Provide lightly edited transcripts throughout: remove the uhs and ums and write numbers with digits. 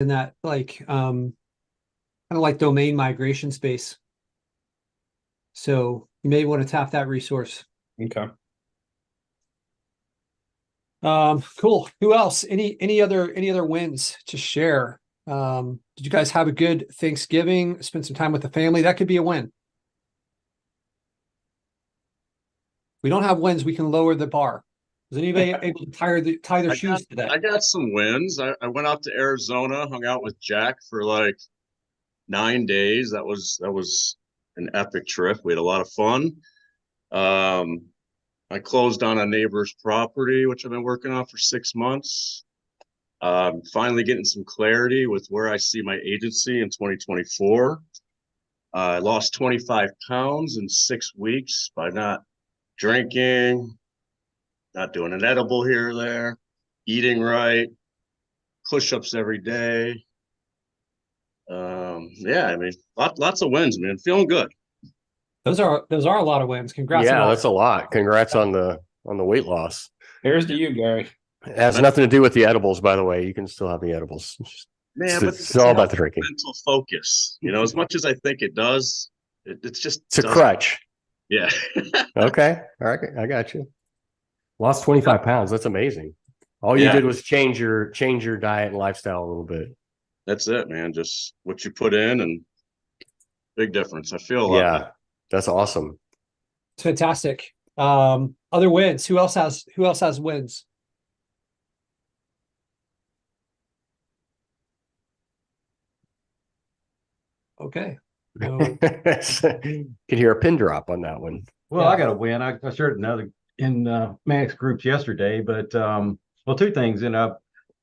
in that kind of like domain migration space. So you may want to tap that resource. Okay. Cool. Who else? Any other wins to share? Did you guys have a good Thanksgiving? Spend some time with the family? That could be a win. We don't have wins, we can lower the bar. Is anybody able to tie their shoes to that? I got some wins. I went out to Arizona, hung out with Jack for like 9 days. That was an epic trip. We had a lot of fun. Um, I closed on a neighbor's property, which I've been working on for 6 months. Finally getting some clarity with where I see my agency in 2024. I lost 25 pounds in 6 weeks by not drinking, not doing an edible here or there, eating right, push-ups every day. Yeah, I mean, lots of wins, man. Feeling good. Those are a lot of wins. Congrats on Yeah, all. that's a lot. Congrats on the weight loss. Here's to you, Gary. It has nothing to do with the edibles, by the way. You can still have the edibles. Man, but It's all about the drinking. Mental focus. You know, as much as I think it does, it's just It's a crutch. Yeah. Okay. All right. I got you. Lost 25 pounds. That's amazing. All you did was change your diet and lifestyle a little bit. That's it, man. Just what you put in, and big difference. I feel a lot better. That's awesome. It's fantastic. Other wins. Who else has wins? Okay. No. Can hear a pin drop on that one. Well, I got a win. I shared another in Max groups yesterday, but well, two things. And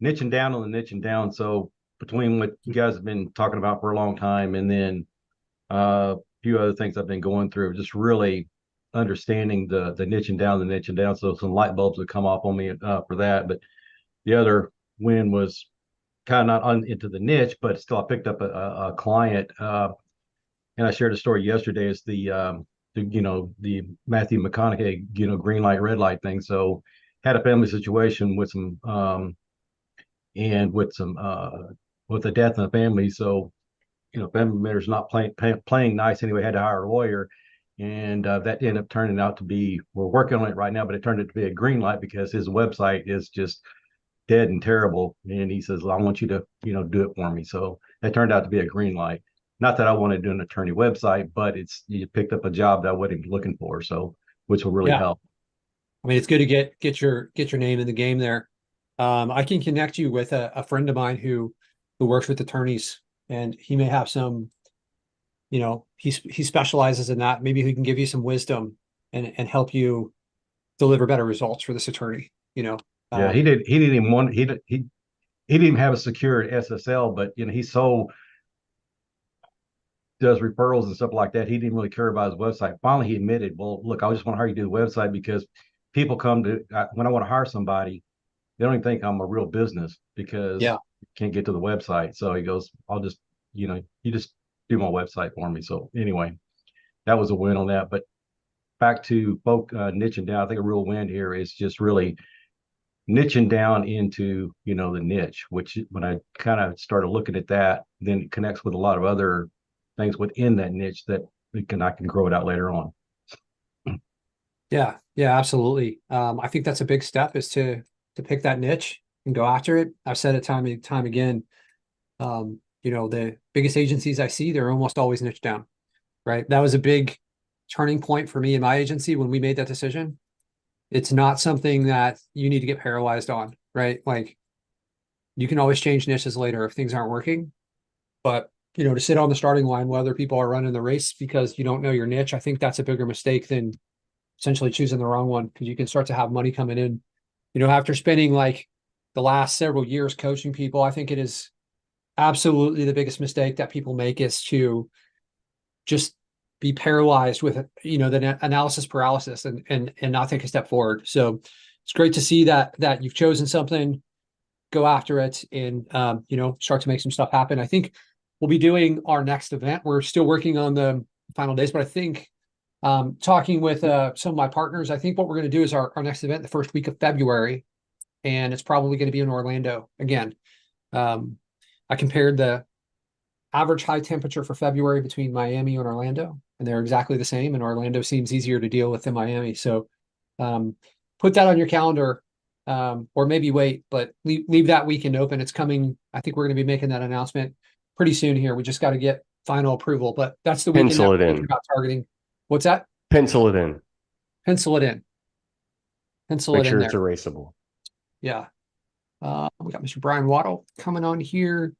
niching down on the niching down. So between what you guys have been talking about for a long time, and then a few other things I've been going through, just really understanding the niching down. So some light bulbs have come off on me for that. But the other win was kind of not into the niche, but still I picked up a client. And I shared a story yesterday. It's the Matthew McConaughey, green light, red light thing. So had a family situation with some and with some with a death in the family. So, family members not playing nice anyway, had to hire a lawyer. And that ended up turning out to be, we're working on it right now, but it turned out to be a green light because his website is just dead and terrible. And he says, well, I want you to, do it for me. So that turned out to be a green light. Not that I want to do an attorney website, but you picked up a job that I wasn't looking for. So, which will really help. I mean, it's good to get your name in the game there. I can connect you with a friend of mine who works with attorneys, and he may have some, he specializes in that. Maybe he can give you some wisdom and help you deliver better results for this attorney. He didn't even have a secured SSL, but he's so does referrals and stuff like that. He didn't really care about his website. Finally, he admitted, well, look, I just want to hire you to do the website because people come to, when I want to hire somebody, they don't even think I'm a real business because you can't get to the website. So he goes, I'll just, you just do my website for me. So anyway, that was a win on that. But back to folk niching down, I think a real win here is just really niching down into, the niche, which when I kind of started looking at that, then it connects with a lot of other things within that niche that I can grow it out later on. Yeah, absolutely. I think that's a big step, is to pick that niche and go after it. I've said it time and time again. The biggest agencies I see, they're almost always niche down, right? That was a big turning point for me in my agency when we made that decision. It's not something that you need to get paralyzed on, right? Like, you can always change niches later if things aren't working, but to sit on the starting line while other people are running the race because you don't know your niche, I think that's a bigger mistake than essentially choosing the wrong one, because you can start to have money coming in. After spending like the last several years coaching people, I think it is absolutely the biggest mistake that people make is to just be paralyzed with, the analysis paralysis and not take a step forward. So it's great to see that you've chosen something, go after it, and, start to make some stuff happen. I think we'll be doing our next event. We're still working on the final days, but I think talking with some of my partners, I think what we're going to do is our next event the first week of February, and it's probably going to be in Orlando again. I compared the average high temperature for February between Miami and Orlando, and they're exactly the same. And Orlando seems easier to deal with than Miami. So put that on your calendar, or maybe wait, but leave that weekend open. It's coming. I think we're going to be making that announcement pretty soon here. We just got to get final approval, but that's the weekend Pencil that it we're in. thinking about targeting. What's that? Pencil it in. Pencil it in. Pencil Make it in sure there. it's erasable. Yeah. We got Mr. Brian Waddle coming on here.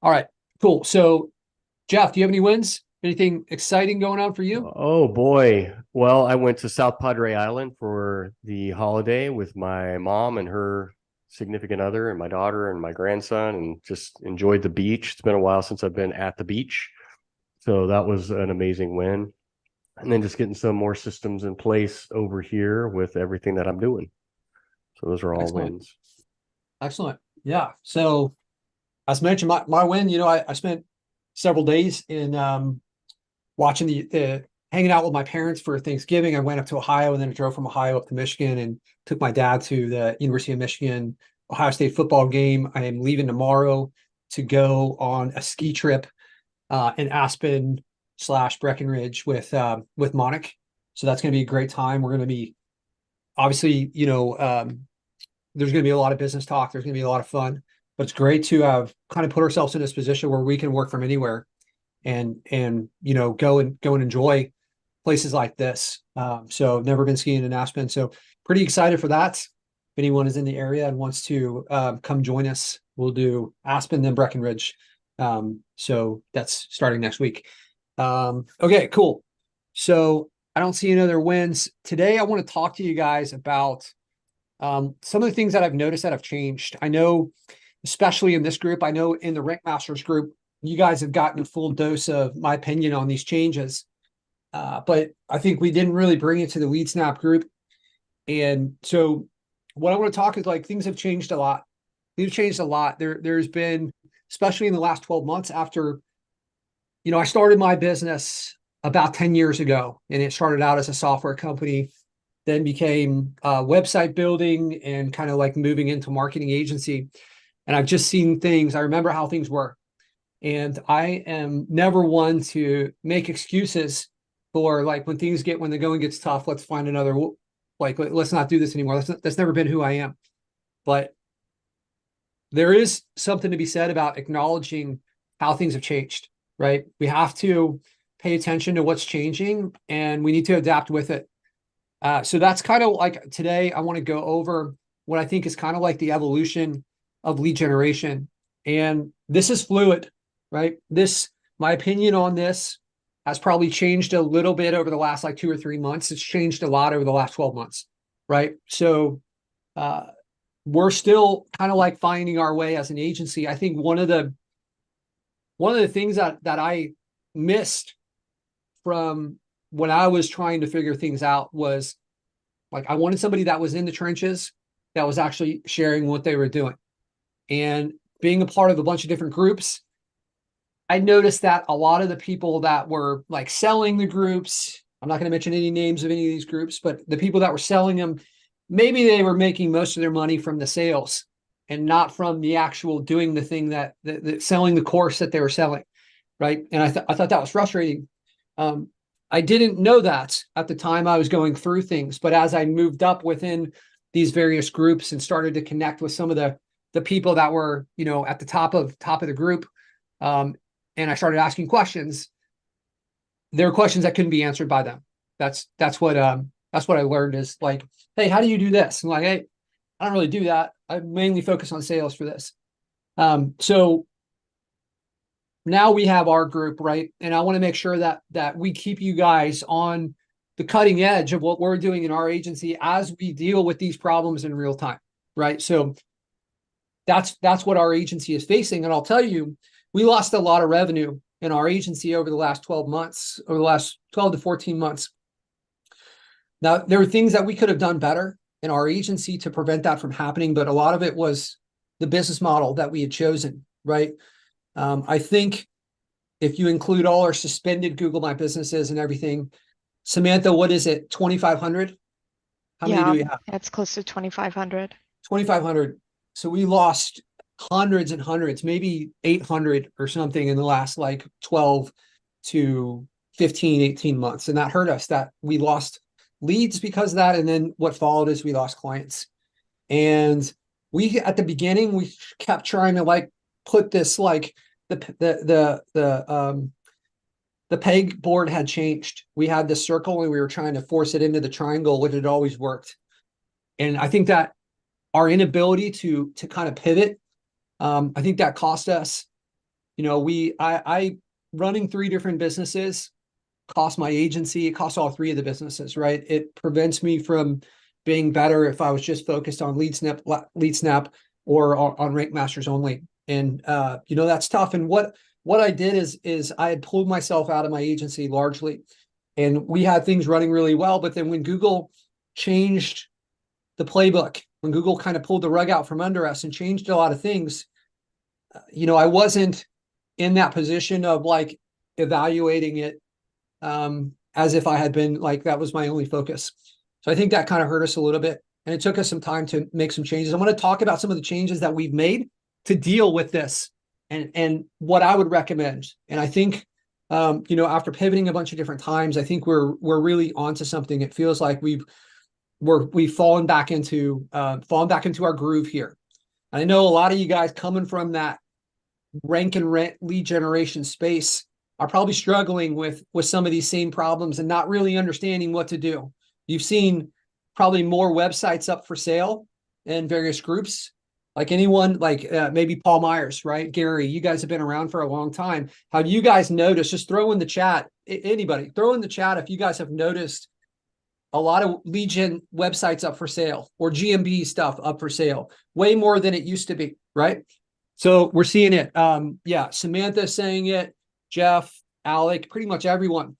All right, cool. So, Jeff, do you have any wins? Anything exciting going on for you? Oh boy. Well, I went to South Padre Island for the holiday with my mom and her significant other and my daughter and my grandson, and just enjoyed the beach. It's been a while since I've been at the beach. So that was an amazing win. And then just getting some more systems in place over here with everything that I'm doing. So those are all Excellent. wins. Excellent. Yeah. So, as mentioned, my win, I spent several days in watching the hanging out with my parents for Thanksgiving. I went up to Ohio and then drove from Ohio up to Michigan and took my dad to the University of Michigan Ohio State football game. I am leaving tomorrow to go on a ski trip in Aspen / Breckenridge with Monic. So that's going to be a great time. We're going to be obviously, there's going to be a lot of business talk. There's going to be a lot of fun, but it's great to have kind of put ourselves in this position where we can work from anywhere and go and enjoy places like this. So never been skiing in Aspen. So pretty excited for that. If anyone is in the area and wants to come join us, we'll do Aspen, then Breckenridge. So that's starting next week. Okay, cool. So I don't see any other wins. Today I want to talk to you guys about some of the things that I've noticed that have changed. I know, especially in this group, I know in the Rank Masters group, you guys have gotten a full dose of my opinion on these changes. But I think we didn't really bring it to the LeadSnap group. And so what I want to talk is like things have changed a lot. Things have changed a lot. There's been, especially in the last 12 months after, I started my business about 10 years ago, and it started out as a software company, then became website building and kind of like moving into marketing agency. And I've just seen things. I remember how things were. And I am never one to make excuses for like when the going gets tough, let's find another, like, let's not do this anymore. That's never been who I am. But there is something to be said about acknowledging how things have changed, right? We have to pay attention to what's changing and we need to adapt with it. So that's kind of like today, I want to go over what I think is kind of like the evolution of lead generation. And this is fluid, right? My opinion on this has probably changed a little bit over the last like 2 or 3 months. It's changed a lot over the last 12 months, right? So we're still kind of like finding our way as an agency. I think one of the things that I missed from when I was trying to figure things out was like, I wanted somebody that was in the trenches, that was actually sharing what they were doing. And being a part of a bunch of different groups, I noticed that a lot of the people that were like selling the groups, I'm not going to mention any names of any of these groups, but the people that were selling them, maybe they were making most of their money from the sales and not from the actual doing the thing that selling the course that they were selling. Right. And I thought that was frustrating. I didn't know that at the time I was going through things, but as I moved up within these various groups and started to connect with some of the people that were, at the top of the group, and I started asking questions, there were questions that couldn't be answered by them. That's what I learned is like, hey, how do you do this? I'm like, hey, I don't really do that. I mainly focus on sales for this. So now we have our group, right? And I want to make sure that we keep you guys on the cutting edge of what we're doing in our agency as we deal with these problems in real time, right? So that's what our agency is facing. And I'll tell you, we lost a lot of revenue in our agency over the last 12 months, over the last 12 to 14 months. Now, there were things that we could have done better in our agency to prevent that from happening, but a lot of it was the business model that we had chosen, right? I think if you include all our suspended Google My Businesses and everything, Samantha, what is it, 2,500? How many do we have? It's close to 2,500. 2,500. So we lost hundreds and hundreds, maybe 800 or something in the last like 12 to 15, 18 months. And that hurt us, that we lost leads because of that. And then what followed is we lost clients. And we, at the beginning, we kept trying to like put this, like the peg board had changed. We had this circle and we were trying to force it into the triangle, which had always worked. And I think that our inability to kind of pivot, I think that cost us. You know, I running 3 different businesses cost my agency. It costs all 3 of the businesses, right? It prevents me from being better if I was just focused on LeadSnap or on Rank Masters only. And you know, that's tough. And what I did is I had pulled myself out of my agency largely, and we had things running really well. But then when Google changed the playbook, when Google kind of pulled the rug out from under us and changed a lot of things, you know, I wasn't in that position of like evaluating it as if I had been like, that was my only focus. So I think that kind of hurt us a little bit, and it took us some time to make some changes. I'm going to talk about some of the changes that we've made to deal with this and what I would recommend. And I think, you know, after pivoting a bunch of different times, I think we're really onto something. It feels like we've fallen back into our groove here. And I know a lot of you guys coming from that rank and rent lead generation space are probably struggling with some of these same problems and not really understanding what to do. You've seen probably more websites up for sale in various groups, like anyone, like maybe Paul Myers, right? Gary, you guys have been around for a long time. Have you guys noticed, just throw in the chat, anybody, throw in the chat if you guys have noticed a lot of lead gen websites up for sale or GMB stuff up for sale, way more than it used to be, right? So we're seeing it. Yeah, Samantha saying it, Jeff, Alec, pretty much everyone.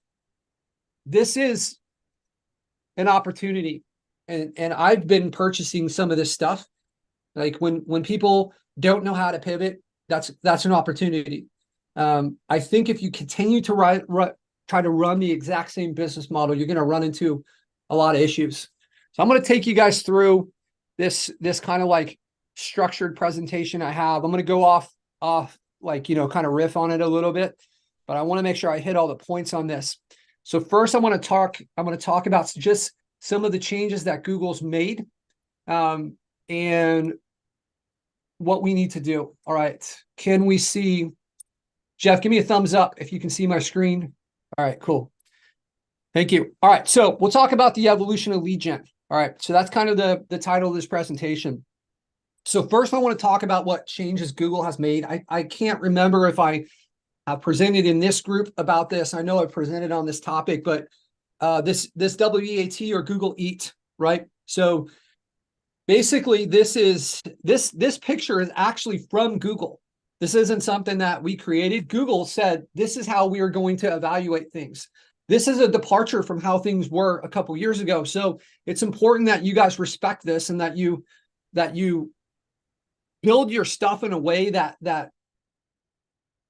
This is an opportunity. And I've been purchasing some of this stuff. Like when people don't know how to pivot, that's an opportunity. I think if you continue to try to run the exact same business model, you're going to run into a lot of issues. So I'm going to take you guys through this kind of like structured presentation I have. I'm going to go off like, you know, kind of riff on it a little bit, but I want to make sure I hit all the points on this. So first I'm going to talk about just some of the changes that Google's made and what we need to do. All right. Can we see, Jeff, give me a thumbs up if you can see my screen. All right, cool. Thank you. All right. So we'll talk about the evolution of lead gen. All right. So that's kind of the title of this presentation. So first I want to talk about what changes Google has made. I can't remember if I presented in this group about this. I know I presented on this topic, but this WEAT or Google Eat, right? So basically this picture is actually from Google. This isn't something that we created. Google said, this is how we are going to evaluate things. This is a departure from how things were a couple years ago. So it's important that you guys respect this and that you build your stuff in a way that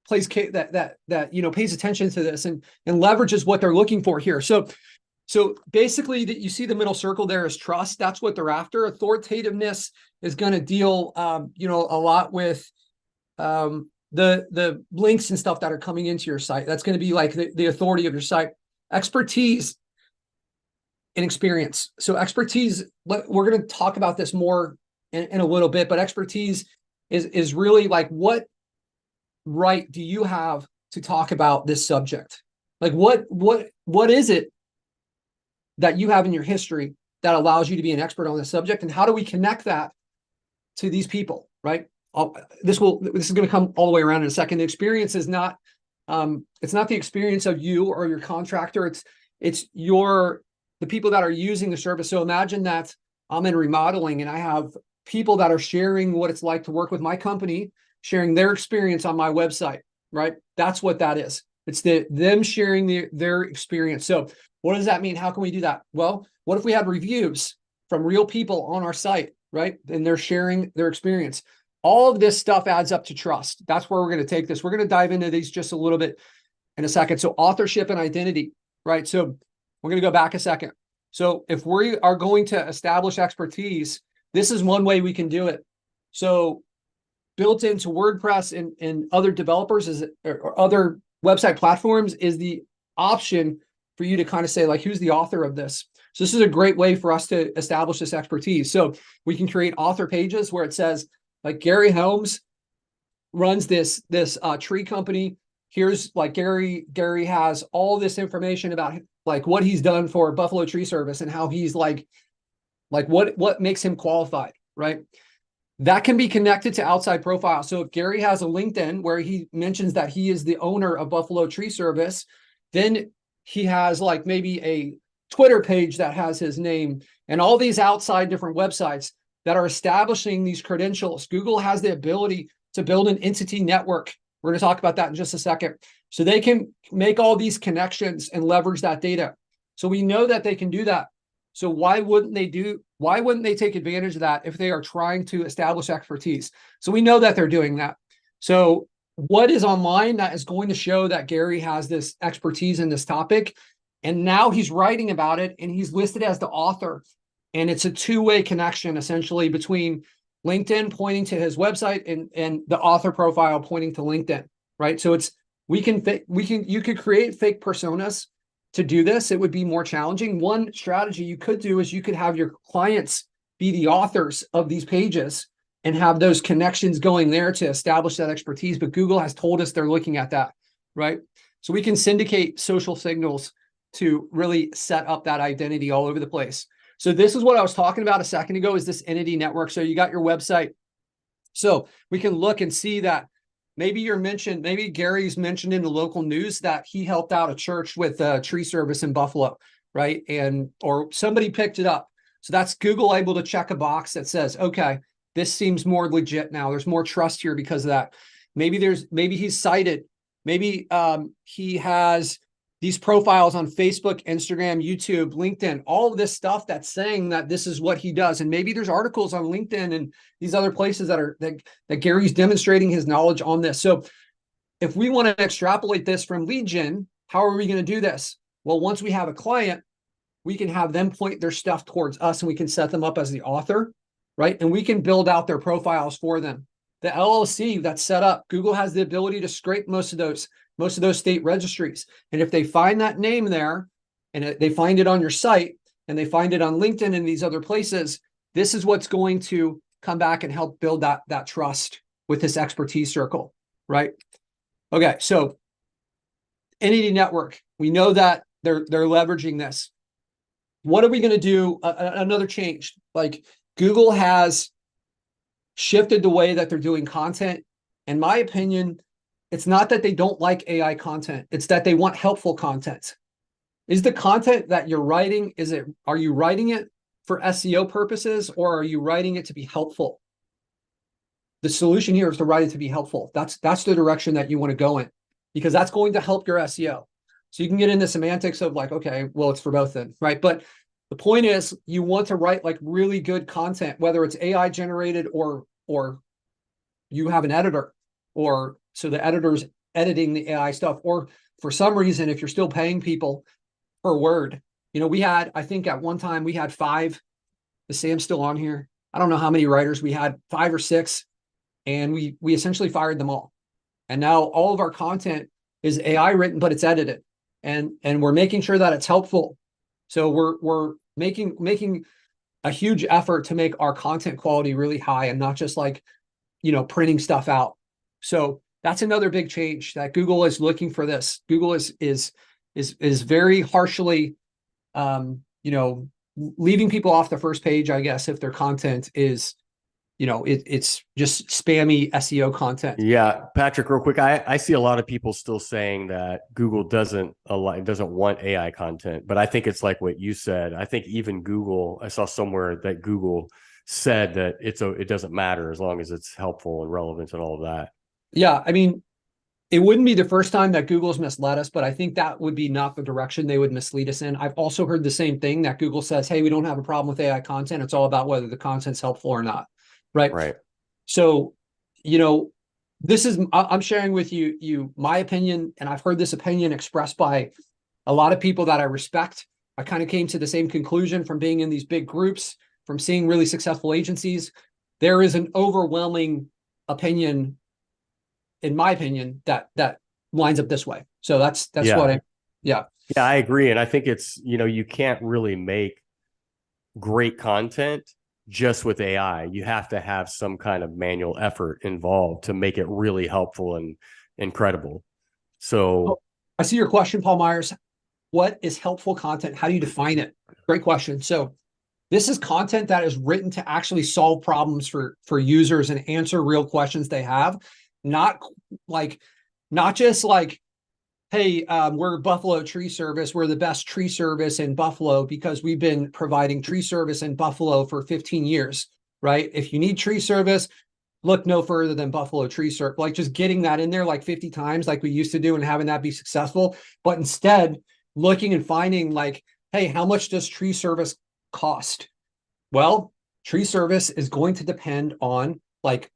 pays attention to this and leverages what they're looking for here. So basically that you see the middle circle there is trust. That's what they're after. Authoritativeness is going to deal a lot with the links and stuff that are coming into your site. That's going to be like the authority of your site. Expertise and experience. So expertise, we're going to talk about this more in a little bit, but expertise is really like, what right do you have to talk about this subject? Like what is it that you have in your history that allows you to be an expert on this subject, and how do we connect that to these people, right? This is going to come all the way around in a second. The experience is not it's not the experience of you or your contractor. It's the people that are using the service. So imagine that I'm in remodeling and I have people that are sharing what it's like to work with my company, sharing their experience on my website, right? That's what that is. It's them sharing their experience. So what does that mean? How can we do that? Well, what if we had reviews from real people on our site, right? And they're sharing their experience. All of this stuff adds up to trust. That's where we're going to take this. We're going to dive into these just a little bit in a second. So authorship and identity, right? So we're going to go back a second. So if we are going to establish expertise, this is one way we can do it. So built into WordPress and other developers or other website platforms is the option for you to kind of say, like, who's the author of this? So this is a great way for us to establish this expertise. So we can create author pages where it says, like, Gary Helms runs this tree company. Here's, like, Gary has all this information about, like, what he's done for Buffalo Tree Service and how he's like what makes him qualified, right? That can be connected to outside profiles. So if Gary has a LinkedIn where he mentions that he is the owner of Buffalo Tree Service, then he has, like, maybe a Twitter page that has his name and all these outside different websites that are establishing these credentials. Google has the ability to build an entity network. We're going to talk about that in just a second. So they can make all these connections and leverage that data. So we know that they can do that. So why wouldn't they take advantage of that if they are trying to establish expertise? So we know that they're doing that. So what is online that is going to show that Gary has this expertise in this topic? And now he's writing about it and he's listed as the author. And it's a two-way connection essentially between LinkedIn pointing to his website and the author profile pointing to LinkedIn, right? So you could create fake personas to do this. It would be more challenging. One strategy you could do is you could have your clients be the authors of these pages and have those connections going there to establish that expertise. But Google has told us they're looking at that, right? So we can syndicate social signals to really set up that identity all over the place. So this is what I was talking about a second ago, is this Enity Network. So you got your website. So we can look and see that maybe Gary's mentioned in the local news that he helped out a church with a tree service in Buffalo, right? Or somebody picked it up. So that's Google able to check a box that says, okay, this seems more legit now. There's more trust here because of that. Maybe he's cited. Maybe he has these profiles on Facebook, Instagram, YouTube, LinkedIn, all of this stuff that's saying that this is what he does. And maybe there's articles on LinkedIn and these other places that Gary's demonstrating his knowledge on this. So if we want to extrapolate this from lead gen, how are we going to do this? Well, once we have a client, we can have them point their stuff towards us and we can set them up as the author, right? And we can build out their profiles for them. The LLC that's set up, Google has the ability to scrape most of those state registries. And if they find that name there and they find it on your site and they find it on LinkedIn and these other places, this is what's going to come back and help build that trust with this expertise circle, right? Okay, so Enity Network, we know that they're leveraging this. What are we going to do? Another change, like Google has shifted the way that they're doing content. In my opinion, it's not that they don't like AI content. It's that they want helpful content. Is the content that you're writing, are you writing it for SEO purposes or are you writing it to be helpful? The solution here is to write it to be helpful. That's the direction that you want to go in because that's going to help your SEO. So you can get into semantics of like, okay, well, it's for both then, right? But the point is you want to write like really good content, whether it's AI generated or you have an editor so the editor's editing the AI stuff, or for some reason, if you're still paying people per word, I think at one time we had 5, is Sam still on here? I don't know how many writers we had, 5 or 6, and we essentially fired them all. And now all of our content is AI written, but it's edited and we're making sure that it's helpful. So we're making a huge effort to make our content quality really high and not just like, printing stuff out. So that's another big change that Google is looking for this. Google is very harshly, leaving people off the first page, I guess, if their content is, it's just spammy SEO content. Yeah, Patrick, real quick, I see a lot of people still saying that Google doesn't want AI content, but I think it's like what you said. I think even Google, I saw somewhere that Google said that it doesn't matter as long as it's helpful and relevant and all of that. Yeah, I mean, it wouldn't be the first time that Google's misled us, but I think that would be not the direction they would mislead us in. I've also heard the same thing that Google says, hey, we don't have a problem with AI content. It's all about whether the content's helpful or not. Right. So, I'm sharing with you my opinion, and I've heard this opinion expressed by a lot of people that I respect. I kind of came to the same conclusion from being in these big groups, from seeing really successful agencies. There is an overwhelming opinion, in my opinion, that lines up this way. So that's Yeah. what yeah. Yeah, I agree. And I think it's, you can't really make great content just with AI. You have to have some kind of manual effort involved to make it really helpful and incredible. So I see your question, Paul Myers. What is helpful content? How do you define it? Great question. So this is content that is written to actually solve problems for users and answer real questions they have. Not just like, hey, we're Buffalo Tree Service. We're the best tree service in Buffalo because we've been providing tree service in Buffalo for 15 years, right? If you need tree service, look no further than Buffalo Tree Service. Like just getting that in there like 50 times like we used to do and having that be successful. But instead, looking and finding like, hey, how much does tree service cost? Well, tree service is going to depend on like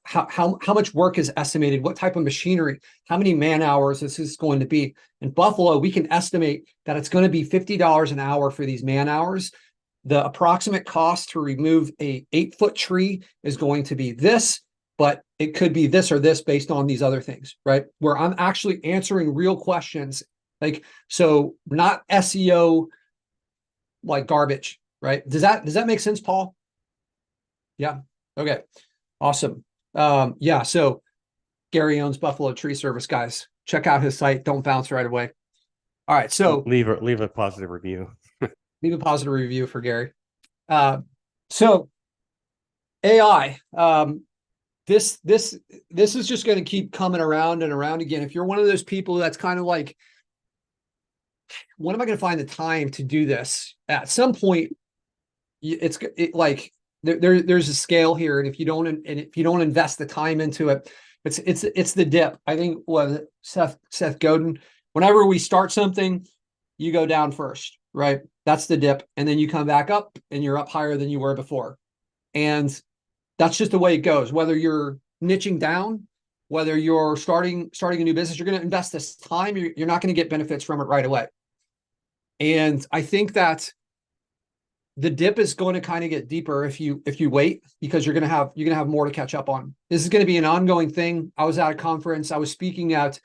how much work is estimated, what type of machinery, how many man hours this is going to be. In Buffalo, we can estimate that it's going to be $50 an hour for these man hours. The approximate cost to remove a 8-foot tree is going to be this, but it could be this or this based on these other things, right? Where I'm actually answering real questions, like, so not SEO like garbage, right? Does that make sense, Paul? Yeah. Okay. Awesome. Yeah. So Gary owns Buffalo Tree Service, guys. Check out his site. Don't bounce right away. All right. So leave a positive review. Leave a positive review for Gary. So AI, this is just going to keep coming around and around again. If you're one of those people that's kind of like, when am I going to find the time to do this? At some point, there's a scale here, and if you don't invest the time into it, it's the dip. I think what Seth Godin. Whenever we start something, you go down first, right? That's the dip, and then you come back up, and you're up higher than you were before, and that's just the way it goes. Whether you're niching down, whether you're starting a new business, you're going to invest this time. You're not going to get benefits from it right away. And I think that the dip is going to kind of get deeper if you wait, because you're going to have more to catch up on. This is going to be an ongoing thing. I was at a conference. I was speaking at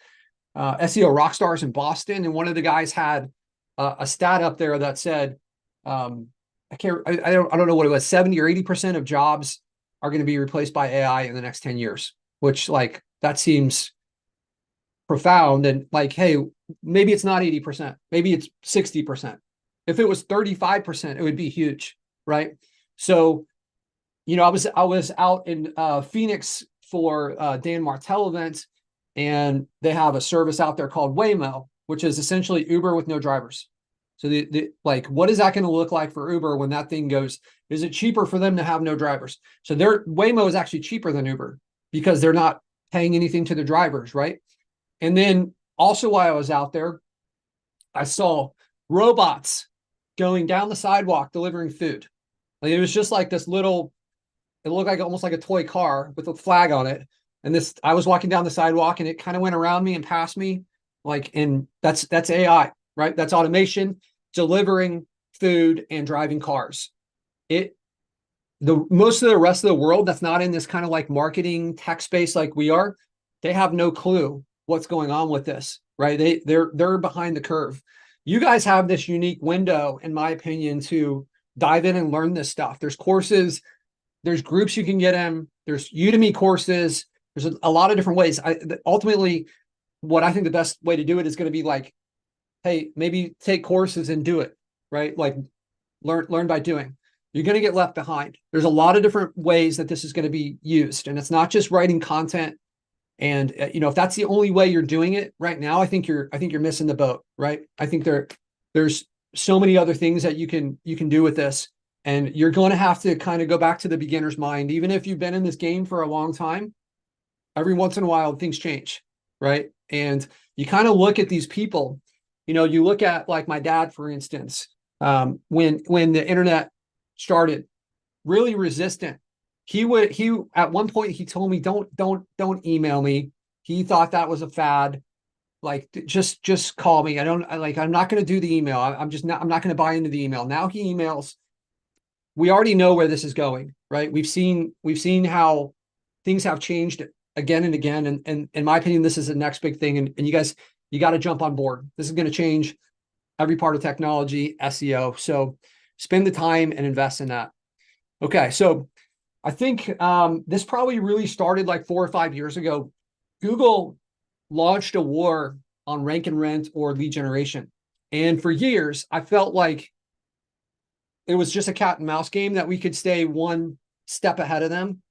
SEO Rockstars in Boston, and one of the guys had a stat up there that said, I don't know what it was, 70 or 80% of jobs are going to be replaced by AI in the next 10 years, which like that seems profound. And like, hey, maybe it's not 80%, maybe it's 60%. If it was 35%, it would be huge, right? So, I was out in Phoenix for Dan Martell event, and they have a service out there called Waymo, which is essentially Uber with no drivers. So like, what is that going to look like for Uber when that thing goes? Is it cheaper for them to have no drivers? So Waymo is actually cheaper than Uber because they're not paying anything to the drivers, right? And then also while I was out there, I saw robots going down the sidewalk delivering food. Like it was just like this little, it looked like almost like a toy car with a flag on it. And I was walking down the sidewalk and it kind of went around me and past me. Like, and that's AI, right? That's automation delivering food and driving cars. Most of the rest of the world that's not in this kind of like marketing tech space like we are, they have no clue what's going on with this, right? They're behind the curve. You guys have this unique window, in my opinion, to dive in and learn this stuff. There's courses, there's groups you can get in, there's Udemy courses, there's a lot of different ways. Ultimately, what I think the best way to do it is going to be like, hey, maybe take courses and do it, right? Like learn by doing. You're going to get left behind. There's a lot of different ways that this is going to be used, and it's not just writing content. And if that's the only way you're doing it right now, I think you're missing the boat, right? I think there's so many other things that you can do with this, and you're going to have to kind of go back to the beginner's mind. Even if you've been in this game for a long time, every once in a while things change, right? And you kind of look at these people, you look at like my dad, for instance, when the internet started, really resistant. He at one point he told me, don't email me. He thought that was a fad. Like just call me. I'm not going to do the email. I'm not going to buy into the email. Now he emails. We already know where this is going, right? We've seen how things have changed again and again. And in my opinion, this is the next big thing. And you guys, you got to jump on board. This is going to change every part of technology, SEO. So spend the time and invest in that. Okay. So I think this probably really started like 4 or 5 years ago. Google launched a war on rank and rent or lead generation. And for years, I felt like it was just a cat and mouse game that we could stay one step ahead of them.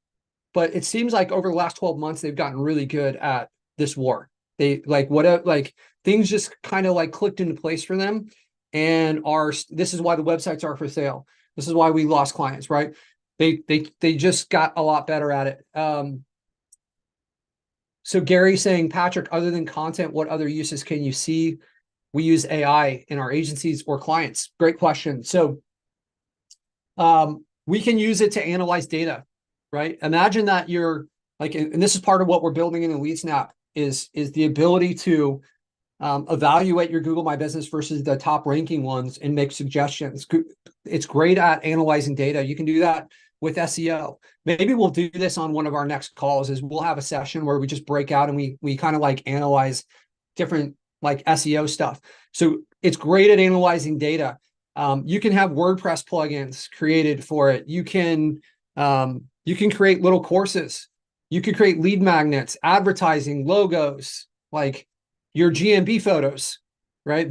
But it seems like over the last 12 months, they've gotten really good at this war. They like things just kind of like clicked into place for them. And this is why the websites are for sale. This is why we lost clients, right? They just got a lot better at it. So Gary saying, Patrick, other than content, what other uses can you see we use AI in our agencies or clients? Great question. So we can use it to analyze data, right? Imagine that you're like, and this is part of what we're building in the LeadSnap is the ability to evaluate your Google My Business versus the top ranking ones and make suggestions. It's great at analyzing data. You can do that with SEO. Maybe we'll do this on one of our next calls. Is we'll have a session where we just break out and we kind of like analyze different like SEO stuff. So it's great at analyzing data. You can have WordPress plugins created for it. You can create little courses. You can create lead magnets, advertising, logos, like your GMB photos, right?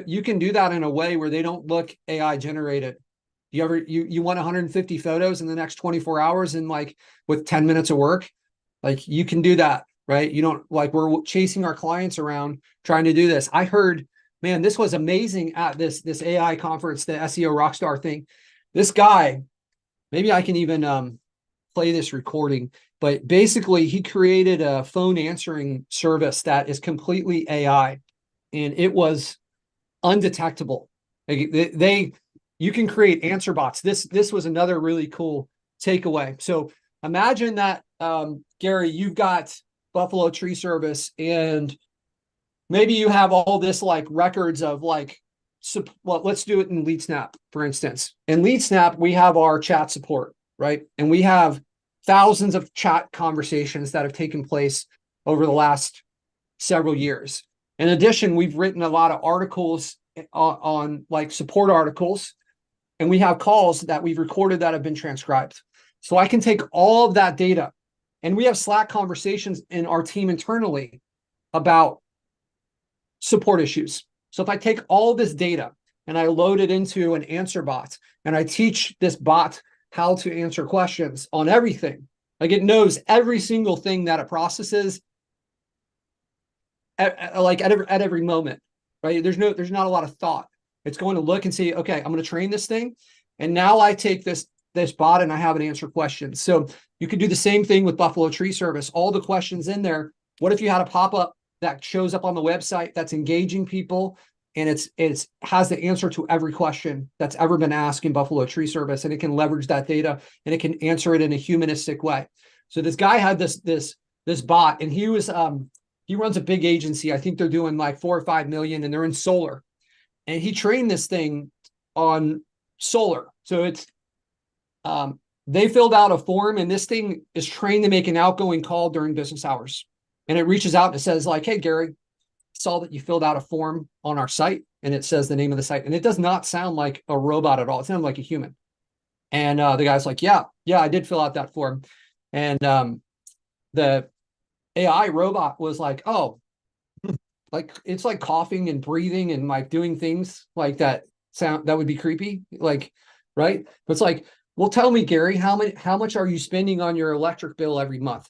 You can do that in a way where they don't look AI generated. You want 150 photos in the next 24 hours and like with 10 minutes of work, like you can do that, right? You don't like we're chasing our clients around trying to do this. I heard, man, this was amazing at this AI conference, the SEO Rockstar thing. This guy, maybe I can even play this recording, but basically he created a phone answering service that is completely AI, and it was undetectable. You can create answer bots. This was another really cool takeaway. So imagine that, Gary, you've got Buffalo Tree Service, and maybe you have all this like records of like, well, let's do it in LeadSnap, for instance. In LeadSnap, we have our chat support, right? And we have thousands of chat conversations that have taken place over the last several years. In addition, we've written a lot of articles on like support articles, and we have calls that we've recorded that have been transcribed. So I can take all of that data, and we have Slack conversations in our team internally about support issues. So if I take all this data and I load it into an answer bot, and I teach this bot how to answer questions on everything, like it knows every single thing that it processes at every moment, right? There's not a lot of thought. It's going to look and see, okay, I'm going to train this thing, and now I take this bot and I have it answer questions. So you could do the same thing with Buffalo Tree Service. All the questions in there. What if you had a pop-up that shows up on the website that's engaging people, and it has the answer to every question that's ever been asked in Buffalo Tree Service, and it can leverage that data and it can answer it in a humanistic way. So this guy had this bot, and he runs a big agency. I think they're doing like 4 or 5 million, and they're in solar. And he trained this thing on solar. So it's they filled out a form, and this thing is trained to make an outgoing call during business hours. And it reaches out and it says like, hey, Gary, saw that you filled out a form on our site, and it says the name of the site. And it does not sound like a robot at all. It sounds like a human. And the guy's like, yeah, I did fill out that form. And the AI robot was like, oh, like it's like coughing and breathing and like doing things like that that would be creepy, like, right? But it's like, well, tell me, Gary, how much are you spending on your electric bill every month?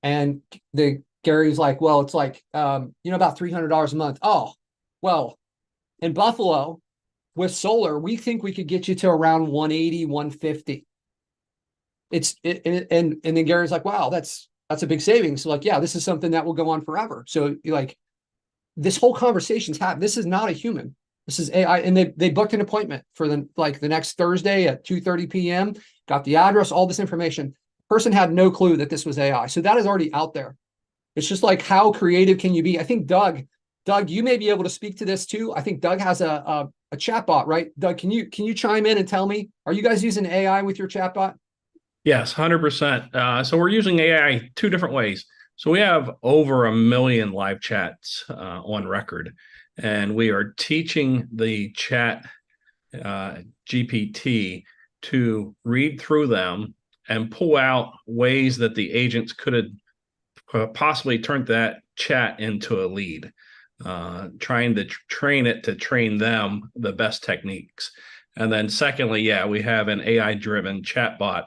And Gary's like, well, it's like, about $300 a month. Oh, well, in Buffalo with solar, we think we could get you to around 180, 150. And then Gary's like, wow, that's a big savings. So like, yeah, this is something that will go on forever. So like this whole conversation's happened. This is not a human. This is AI. And they booked an appointment for the next Thursday at 2:30 p.m. Got the address, all this information. Person had no clue that this was AI. So that is already out there. It's just like, how creative can you be? I think Doug, you may be able to speak to this too. I think Doug has a chat bot, right? Doug, can you chime in and tell me, are you guys using AI with your chat bot? Yes, 100%. So we're using AI two different ways. So we have over 1 million live chats on record, and we are teaching the chat GPT to read through them and pull out ways that the agents could have possibly turned that chat into a lead, trying to train it to train them the best techniques. And then secondly, yeah, we have an AI-driven chatbot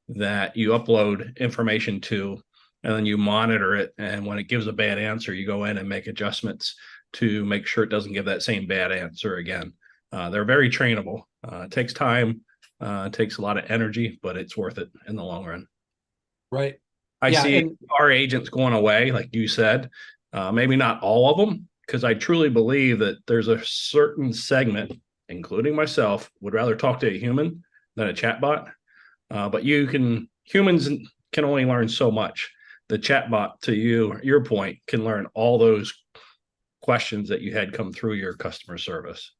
that you upload information to, and then you monitor it. And when it gives a bad answer, you go in and make adjustments to make sure it doesn't give that same bad answer again. They're very trainable. It takes time, it takes a lot of energy, but it's worth it in the long run. Right. I Yeah, see and our agents going away, like you said, maybe not all of them, because I truly believe that there's a certain segment, including myself, would rather talk to a human than a chatbot. But humans can only learn so much. The chatbot, to your point, can learn all those questions that you had come through your customer service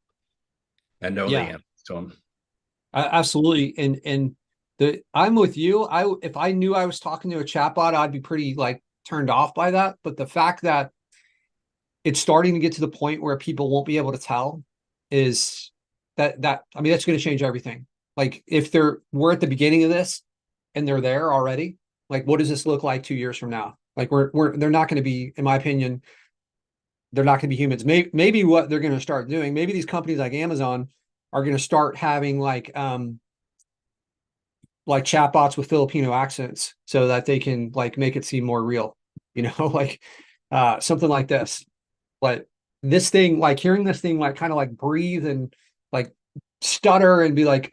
and know the yeah, answer to them. absolutely. And I'm with you. If I knew I was talking to a chatbot, I'd be pretty like turned off by that. But the fact that it's starting to get to the point where people won't be able to tell is that I mean, that's going to change everything. Like if we're at the beginning of this and they're there already, like what does this look like 2 years from now? Like they're not going to be, in my opinion, they're not going to be humans. Maybe what they're going to start doing, maybe these companies like Amazon are going to start having like chatbots with Filipino accents so that they can like make it seem more real, like something like this. But this thing, like hearing this thing, like kind of like breathe and like stutter and be like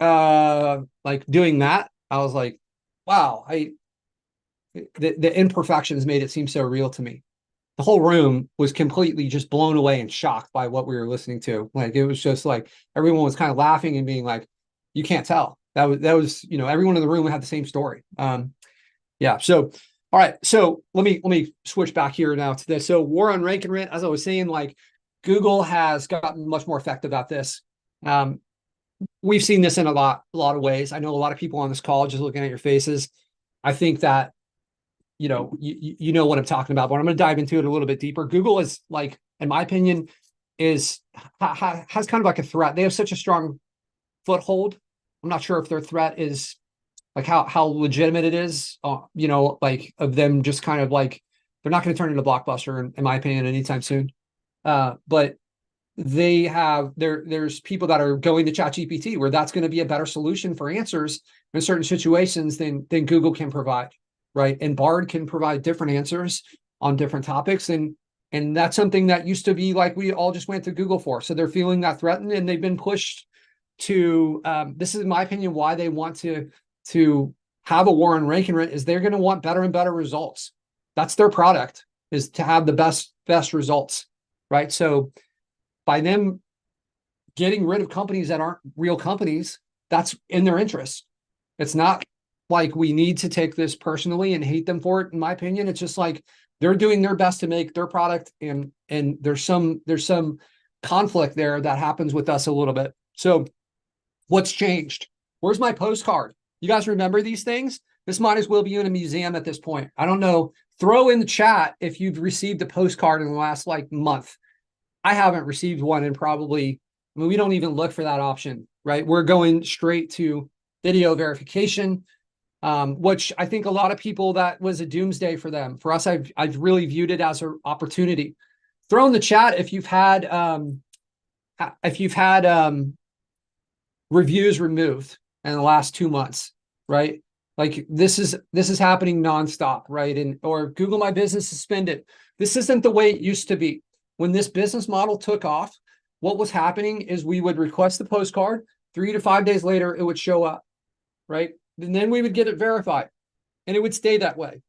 doing that, I was like, wow, the imperfections made it seem so real to me. The whole room was completely just blown away and shocked by what we were listening to. Like it was just like everyone was kind of laughing and being like, you can't tell. That was everyone in the room had the same story. Yeah. So all right. So let me switch back here now to this. So war on rank and rent, as I was saying, like Google has gotten much more effective at this. We've seen this in a lot of ways. I know a lot of people on this call, just looking at your faces, I think that you know what I'm talking about, but I'm going to dive into it a little bit deeper. Google is like, in my opinion, has kind of like a threat. They have such a strong foothold. I'm not sure if their threat is like how legitimate it is, like of them just kind of like, they're not going to turn into a blockbuster in my opinion anytime soon. But they have there's people that are going to ChatGPT where that's going to be a better solution for answers in certain situations than Google can provide. Right. And Bard can provide different answers on different topics. And that's something that used to be like we all just went to Google for. So they're feeling that threatened and they've been pushed to this is, in my opinion, why they want to have a war on rank and rent is they're going to want better and better results. That's their product, is to have the best results. Right. So by them getting rid of companies that aren't real companies, that's in their interest. It's not like we need to take this personally and hate them for it. In my opinion, it's just like they're doing their best to make their product, and there's some conflict there that happens with us a little bit. So what's changed? Where's my postcard? You guys remember these things? This might as well be in a museum at this point. I don't know. Throw in the chat if you've received a postcard in the last like month. I haven't received one in probably, I mean, we don't even look for that option, right? We're going straight to video verification. Which I think a lot of people, that was a doomsday for them. For us, I've really viewed it as an opportunity. Throw in the chat if you've had reviews removed in the last 2 months, right? Like this is happening nonstop, right? And or Google My Business suspended. This isn't the way it used to be. When this business model took off, what was happening is we would request the postcard, 3 to 5 days later, it would show up, right? And then we would get it verified and it would stay that way.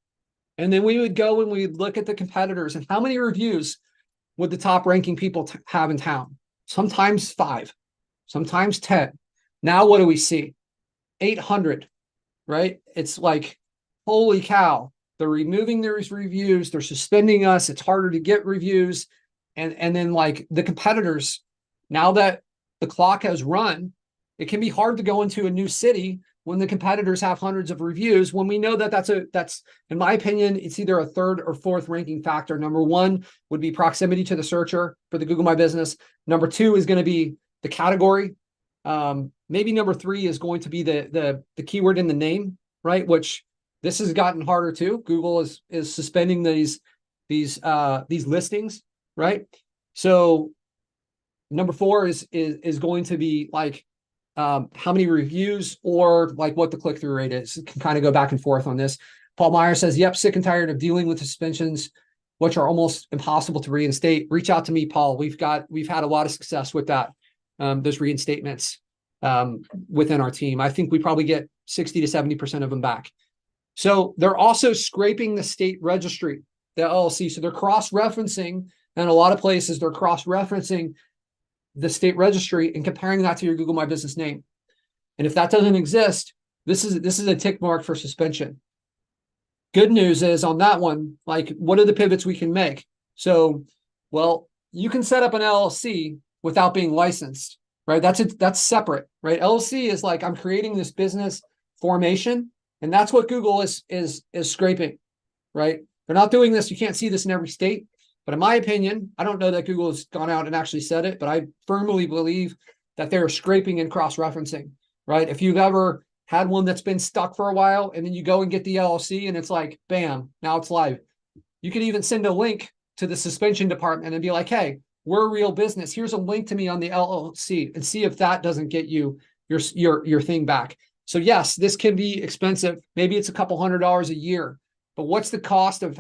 And then we would go and we'd look at the competitors and how many reviews would the top ranking people have in town? Sometimes 5, sometimes 10. Now, what do we see? 800, right? It's like, holy cow, they're removing these reviews. They're suspending us. It's harder to get reviews. And then like the competitors, now that the clock has run, it can be hard to go into a new city when the competitors have hundreds of reviews, when we know that that's, in my opinion, it's either a third or fourth ranking factor. Number one would be proximity to the searcher for the Google My Business. Number two is going to be the category. Maybe number three is going to be the keyword in the name, right? Which this has gotten harder too. Google is suspending these listings, right? So number four is going to be like how many reviews, or like what the click-through rate is. It can kind of go back and forth on this. Paul Meyer says, yep, sick and tired of dealing with suspensions, which are almost impossible to reinstate. Reach out to me, Paul. We've had a lot of success with that, those reinstatements within our team. I think we probably get 60 to 70% of them back. So they're also scraping the state registry, the LLC. So they're cross-referencing, and a lot of places they're cross-referencing the state registry and comparing that to your Google My Business name. And if that doesn't exist, this is a tick mark for suspension. Good news is on that one, like, what are the pivots we can make? So, well, you can set up an LLC without being licensed, right? That's separate, right? LLC is like, I'm creating this business formation, and that's what Google is scraping, right? They're not doing this. You can't see this in every state. But in my opinion, I don't know that Google has gone out and actually said it, but I firmly believe that they're scraping and cross-referencing, right? If you've ever had one that's been stuck for a while, and then you go and get the LLC and it's like, bam, now it's live. You could even send a link to the suspension department and be like, hey, we're a real business. Here's a link to me on the LLC, and see if that doesn't get you your thing back. So yes, this can be expensive. Maybe it's a couple $100 a year, but what's the cost of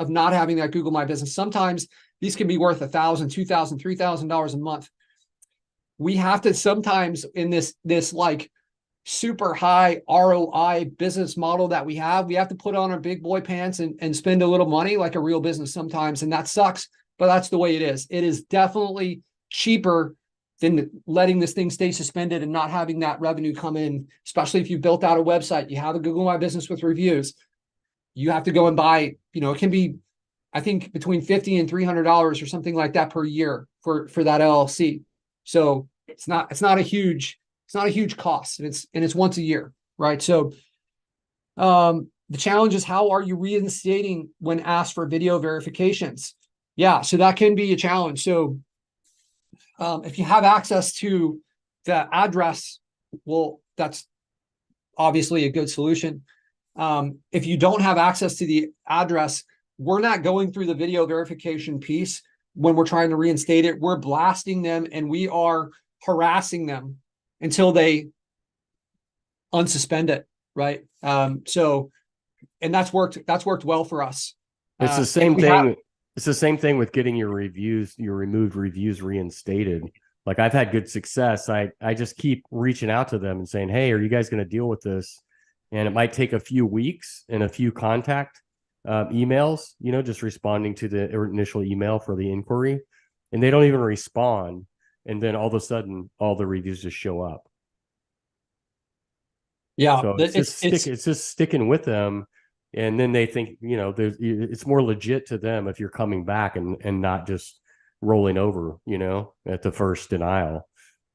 not having that Google My Business? Sometimes these can be worth $1,000, $2,000, $3,000 a month. We have to sometimes, in this like super high ROI business model that we have to put on our big boy pants and spend a little money like a real business sometimes. And that sucks, but that's the way it is. It is definitely cheaper than letting this thing stay suspended and not having that revenue come in, especially if you built out a website, you have a Google My Business with reviews. You have to go and buy, it can be, I think, between $50 and $300 or something like that per year for that LLC. So it's not a huge cost, and it's once a year, right? So the challenge is, how are you reinstating when asked for video verifications? Yeah, so that can be a challenge. So if you have access to the address, well, that's obviously a good solution. If you don't have access to the address, we're not going through the video verification piece when we're trying to reinstate it. We're blasting them and we are harassing them until they unsuspend it, right? So, and that's worked well for us. It's the same thing. It's the same thing with getting your removed reviews reinstated. Like, I've had good success. I just keep reaching out to them and saying, hey, are you guys going to deal with this? And it might take a few weeks and a few contact emails, just responding to the initial email for the inquiry, and they don't even respond. And then all of a sudden, all the reviews just show up. Yeah, so it's just sticking with them, and then they think it's more legit to them if you're coming back and not just rolling over, at the first denial.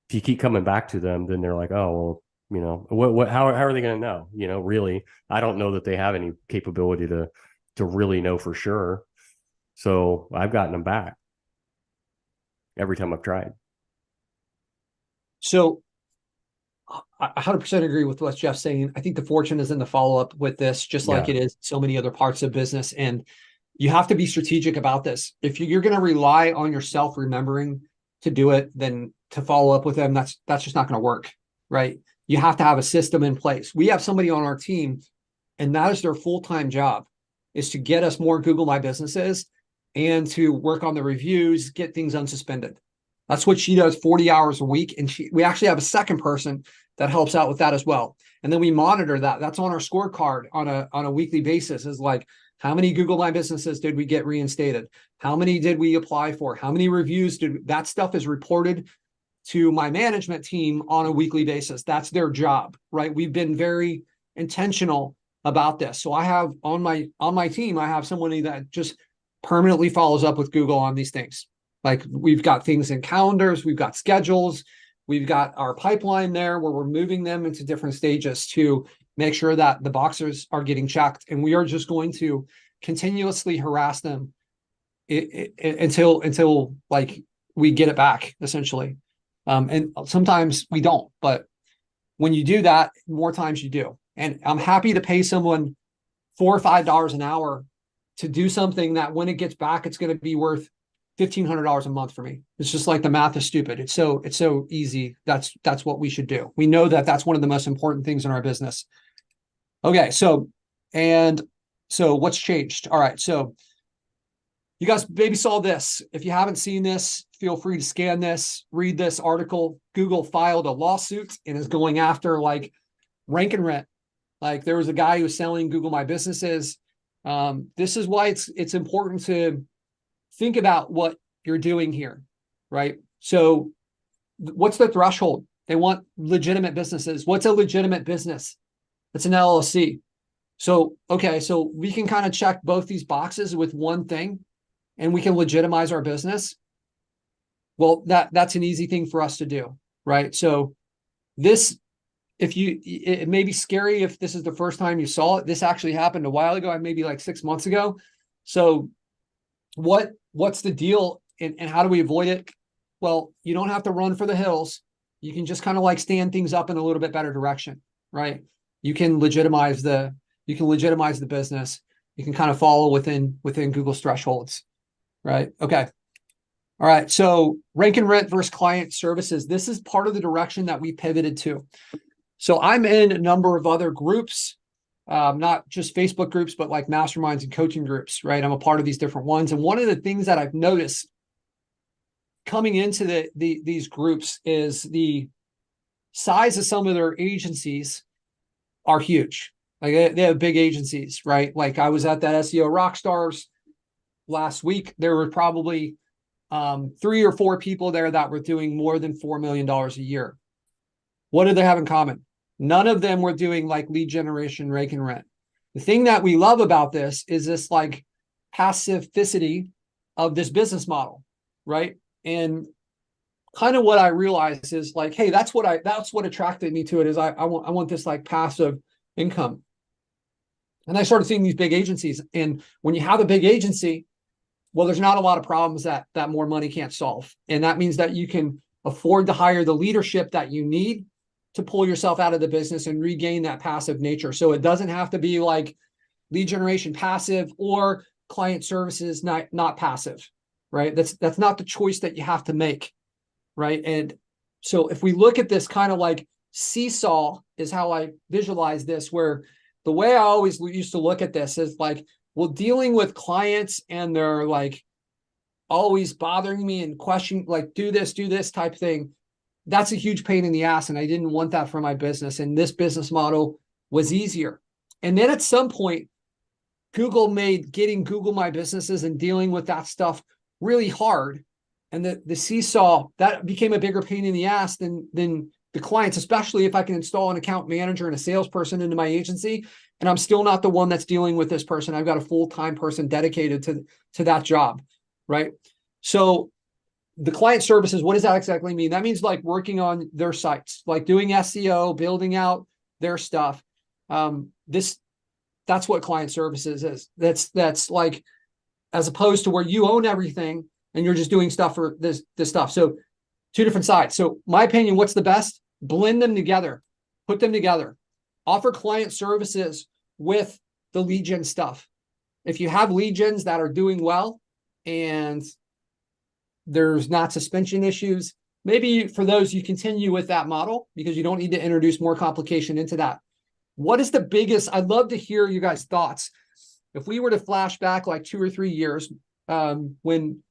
If you keep coming back to them, then they're like, oh well, how are they going to know? Really, I don't know that they have any capability to really know for sure. So I've gotten them back every time I've tried. So I 100% agree with what Jeff's saying. I think the fortune is in the follow-up with this, just like it is so many other parts of business. And you have to be strategic about this. If you're going to rely on yourself remembering to do it, then to follow up with them, that's just not going to work, right? You have to have a system in place. We have somebody on our team, and that is their full-time job, is to get us more Google My Businesses and to work on the reviews, get things unsuspended. That's what she does 40 hours a week. And we actually have a second person that helps out with that as well. And then we monitor that. That's on our scorecard on a weekly basis, is like, how many Google My Businesses did we get reinstated? How many did we apply for? How many reviews that stuff is reported to my management team on a weekly basis. That's their job, right? We've been very intentional about this. So I have on my team, I have somebody that just permanently follows up with Google on these things. Like, we've got things in calendars, we've got schedules, We've got our pipeline there where we're moving them into different stages to make sure that the boxes are getting checked. And we are just going to continuously harass them until like we get it back, essentially. And sometimes we don't, but when you do that, more times you do. And I'm happy to pay someone $4 or $5 an hour to do something that when it gets back, it's going to be worth $1,500 a month for me. It's just like the math is stupid. It's so easy. That's what we should do. We know that that's one of the most important things in our business. Okay. So what's changed? All right. So you guys maybe saw this. If you haven't seen this, feel free to scan this, read this article. Google filed a lawsuit and is going after like rank and rent. Like there was a guy who was selling Google My Businesses. This is why it's important to think about what you're doing here, right? So what's the threshold? They want legitimate businesses. What's a legitimate business? It's an LLC. So, okay, so we can kind of check both these boxes with one thing and we can legitimize our business. Well, that's an easy thing for us to do, right? So this, it may be scary if this is the first time you saw it. This actually happened a while ago, maybe like 6 months ago. So what's the deal and how do we avoid it? Well, you don't have to run for the hills. You can just kind of like stand things up in a little bit better direction, right? You can legitimize the business. You can kind of follow within Google's thresholds, right? Okay. All right. So rank and rent versus client services. This is part of the direction that we pivoted to. So I'm in a number of other groups, not just Facebook groups, but like masterminds and coaching groups, right? I'm a part of these different ones. And one of the things that I've noticed coming into these groups is the size of some of their agencies are huge. Like they have big agencies, right? Like I was at that SEO Rockstars last week. There were probably 3 or 4 people there that were doing more than $4 million a year. What do they have in common? None of them were doing like lead generation, rank and rent. The thing that we love about this is this like passivity of this business model, right? And kind of what I realized is like, hey, that's what attracted me to it is I want this like passive income. And I started seeing these big agencies. And when you have a big agency, well, there's not a lot of problems that more money can't solve. And that means that you can afford to hire the leadership that you need to pull yourself out of the business and regain that passive nature. So it doesn't have to be like lead generation passive or client services not passive, right? That's not the choice that you have to make, right? And so if we look at this kind of like seesaw is how I visualize this, where the way I always used to look at this is like, well, dealing with clients and they're like always bothering me and questioning, like do this type thing. That's a huge pain in the ass. And I didn't want that for my business. And this business model was easier. And then at some point, Google made getting Google My Businesses and dealing with that stuff really hard. And the seesaw, that became a bigger pain in the ass than the clients, especially if I can install an account manager and a salesperson into my agency, and I'm still not the one that's dealing with this person. I've got a full-time person dedicated to that job, right? So the client services, what does that exactly mean? That means like working on their sites, like doing SEO, building out their stuff. That's what client services is. That's like, as opposed to where you own everything and you're just doing stuff for this stuff. So 2 different sides. So my opinion, what's the best? Blend them together, put them together, offer client services with the lead gen stuff. If you have lead gens that are doing well and there's not suspension issues, maybe for those you continue with that model because you don't need to introduce more complication into that. What is the biggest? I'd love to hear you guys' thoughts. If we were to flash back like 2 or 3 years, when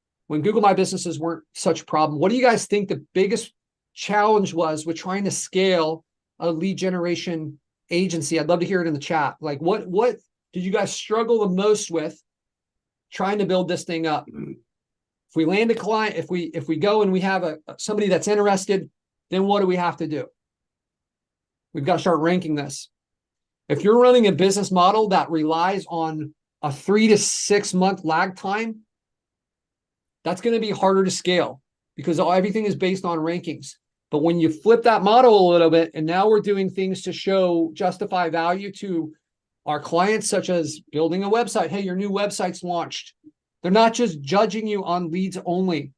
Google My Businesses weren't such a problem, what do you guys think the biggest challenge was with trying to scale a lead generation agency? I'd love to hear it in the chat. Like what did you guys struggle the most with trying to build this thing up? If we land a client, if we go and we have somebody that's interested, then what do we have to do? We've got to start ranking this. If you're running a business model that relies on a 3 to 6 month lag time, that's going to be harder to scale because everything is based on rankings. But when you flip that model a little bit, and now we're doing things to show justify value to our clients, such as building a website. Hey, your new website's launched. They're not just judging you on leads only.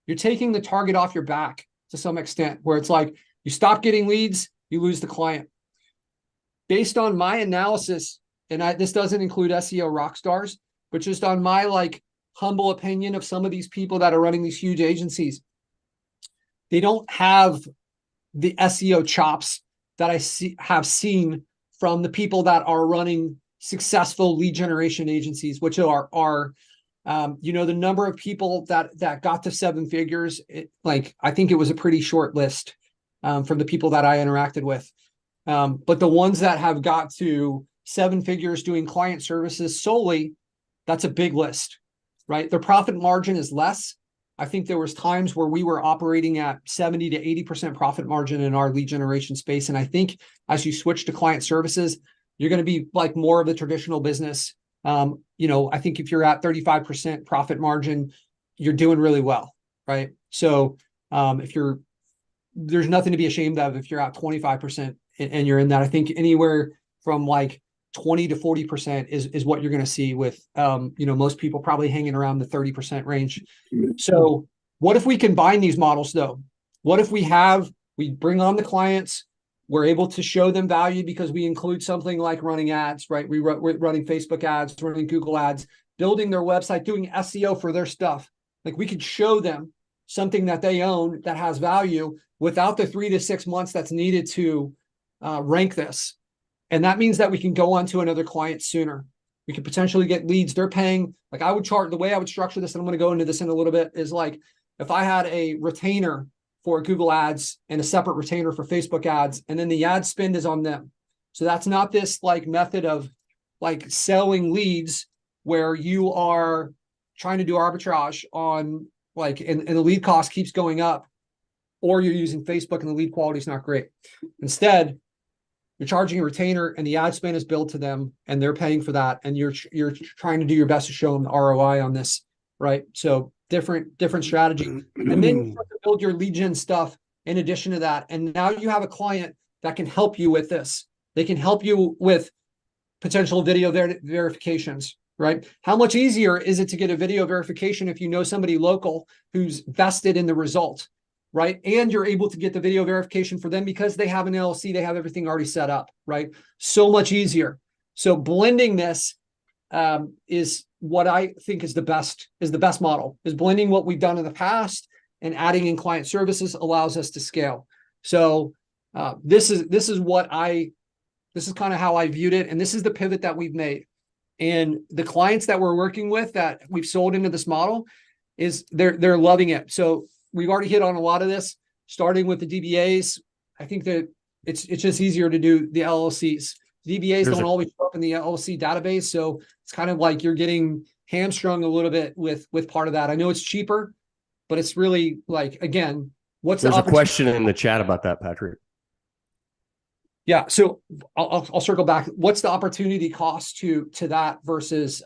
You're taking the target off your back to some extent, where it's like you stop getting leads, you lose the client. Based on my analysis, and this doesn't include SEO rock stars, but just on my like humble opinion of some of these people that are running these huge agencies, they don't have the SEO chops that I have seen from the people that are running successful lead generation agencies, which are the number of people that got to 7 figures. I think it was a pretty short list from the people that I interacted with. But the ones that have got to 7 figures doing client services solely, that's a big list, right? Their profit margin is less. I think there was times where we were operating at 70 to 80% profit margin in our lead generation space. And I think as you switch to client services, you're going to be like more of the traditional business. I think if you're at 35% profit margin, you're doing really well, right? So there's nothing to be ashamed of if you're at 25% and you're in that. I think anywhere from like 20 to 40% is what you're going to see with, most people probably hanging around the 30% range. So what if we combine these models though? What if we bring on the clients, we're able to show them value because we include something like running ads, right? We're running Facebook ads, running Google ads, building their website, doing SEO for their stuff. Like we could show them something that they own that has value without the 3 to 6 months that's needed to rank this. And that means that we can go on to another client sooner. We could potentially get leads. They're paying, like the way I would structure this, and I'm going to go into this in a little bit, is like if I had a retainer for Google ads and a separate retainer for Facebook ads, and then the ad spend is on them. So that's not this like method of like selling leads where you are trying to do arbitrage on like, and the lead cost keeps going up, or you're using Facebook and the lead quality is not great. Instead, you're charging a retainer and the ad spend is billed to them and they're paying for that. And you're trying to do your best to show them the ROI on this, right? So different strategy. And then you start to build your lead gen stuff in addition to that. And now you have a client that can help you with this. They can help you with potential video verifications, right? How much easier is it to get a video verification if you know somebody local who's vested in the result? Right. And you're able to get the video verification for them because they have an LLC, they have everything already set up, right? So much easier. So blending this is what I think is the best model, is blending what we've done in the past and adding in client services allows us to scale. So this is kind of how I viewed it. And this is the pivot that we've made. And the clients that we're working with that we've sold into this model is they're loving it. So we've already hit on a lot of this, starting with the DBAs. I think that it's just easier to do the LLCs. DBAs don't always show up in the LLC database, so it's kind of like you're getting hamstrung a little bit with part of that. I know it's cheaper, but it's really like, again, there's a question in the chat about that, Patrick. Yeah, so I'll circle back. What's the opportunity cost to that versus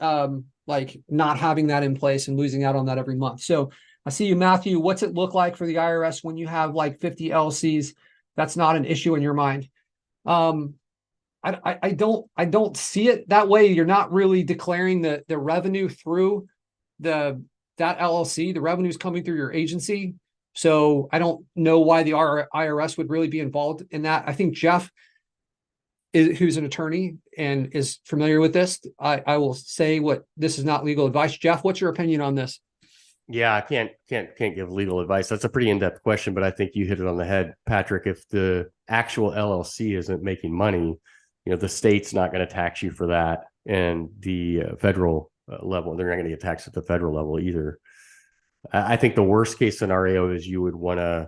like not having that in place and losing out on that every month? So I see you, Matthew. What's it look like for the IRS when you have like 50 LLCs? That's not an issue in your mind. I don't see it that way. You're not really declaring the revenue through that LLC. The revenue is coming through your agency. So I don't know why the IRS would really be involved in that. I think Jeff, who's an attorney and is familiar with this, I will say this is not legal advice. Jeff, what's your opinion on this? Yeah, I can't give legal advice. That's a pretty in-depth question, but I think you hit it on the head, Patrick. If the actual LLC isn't making money, the state's not going to tax you for that, and the federal level, they're not going to get taxed at the federal level either. I think the worst case scenario is you would want to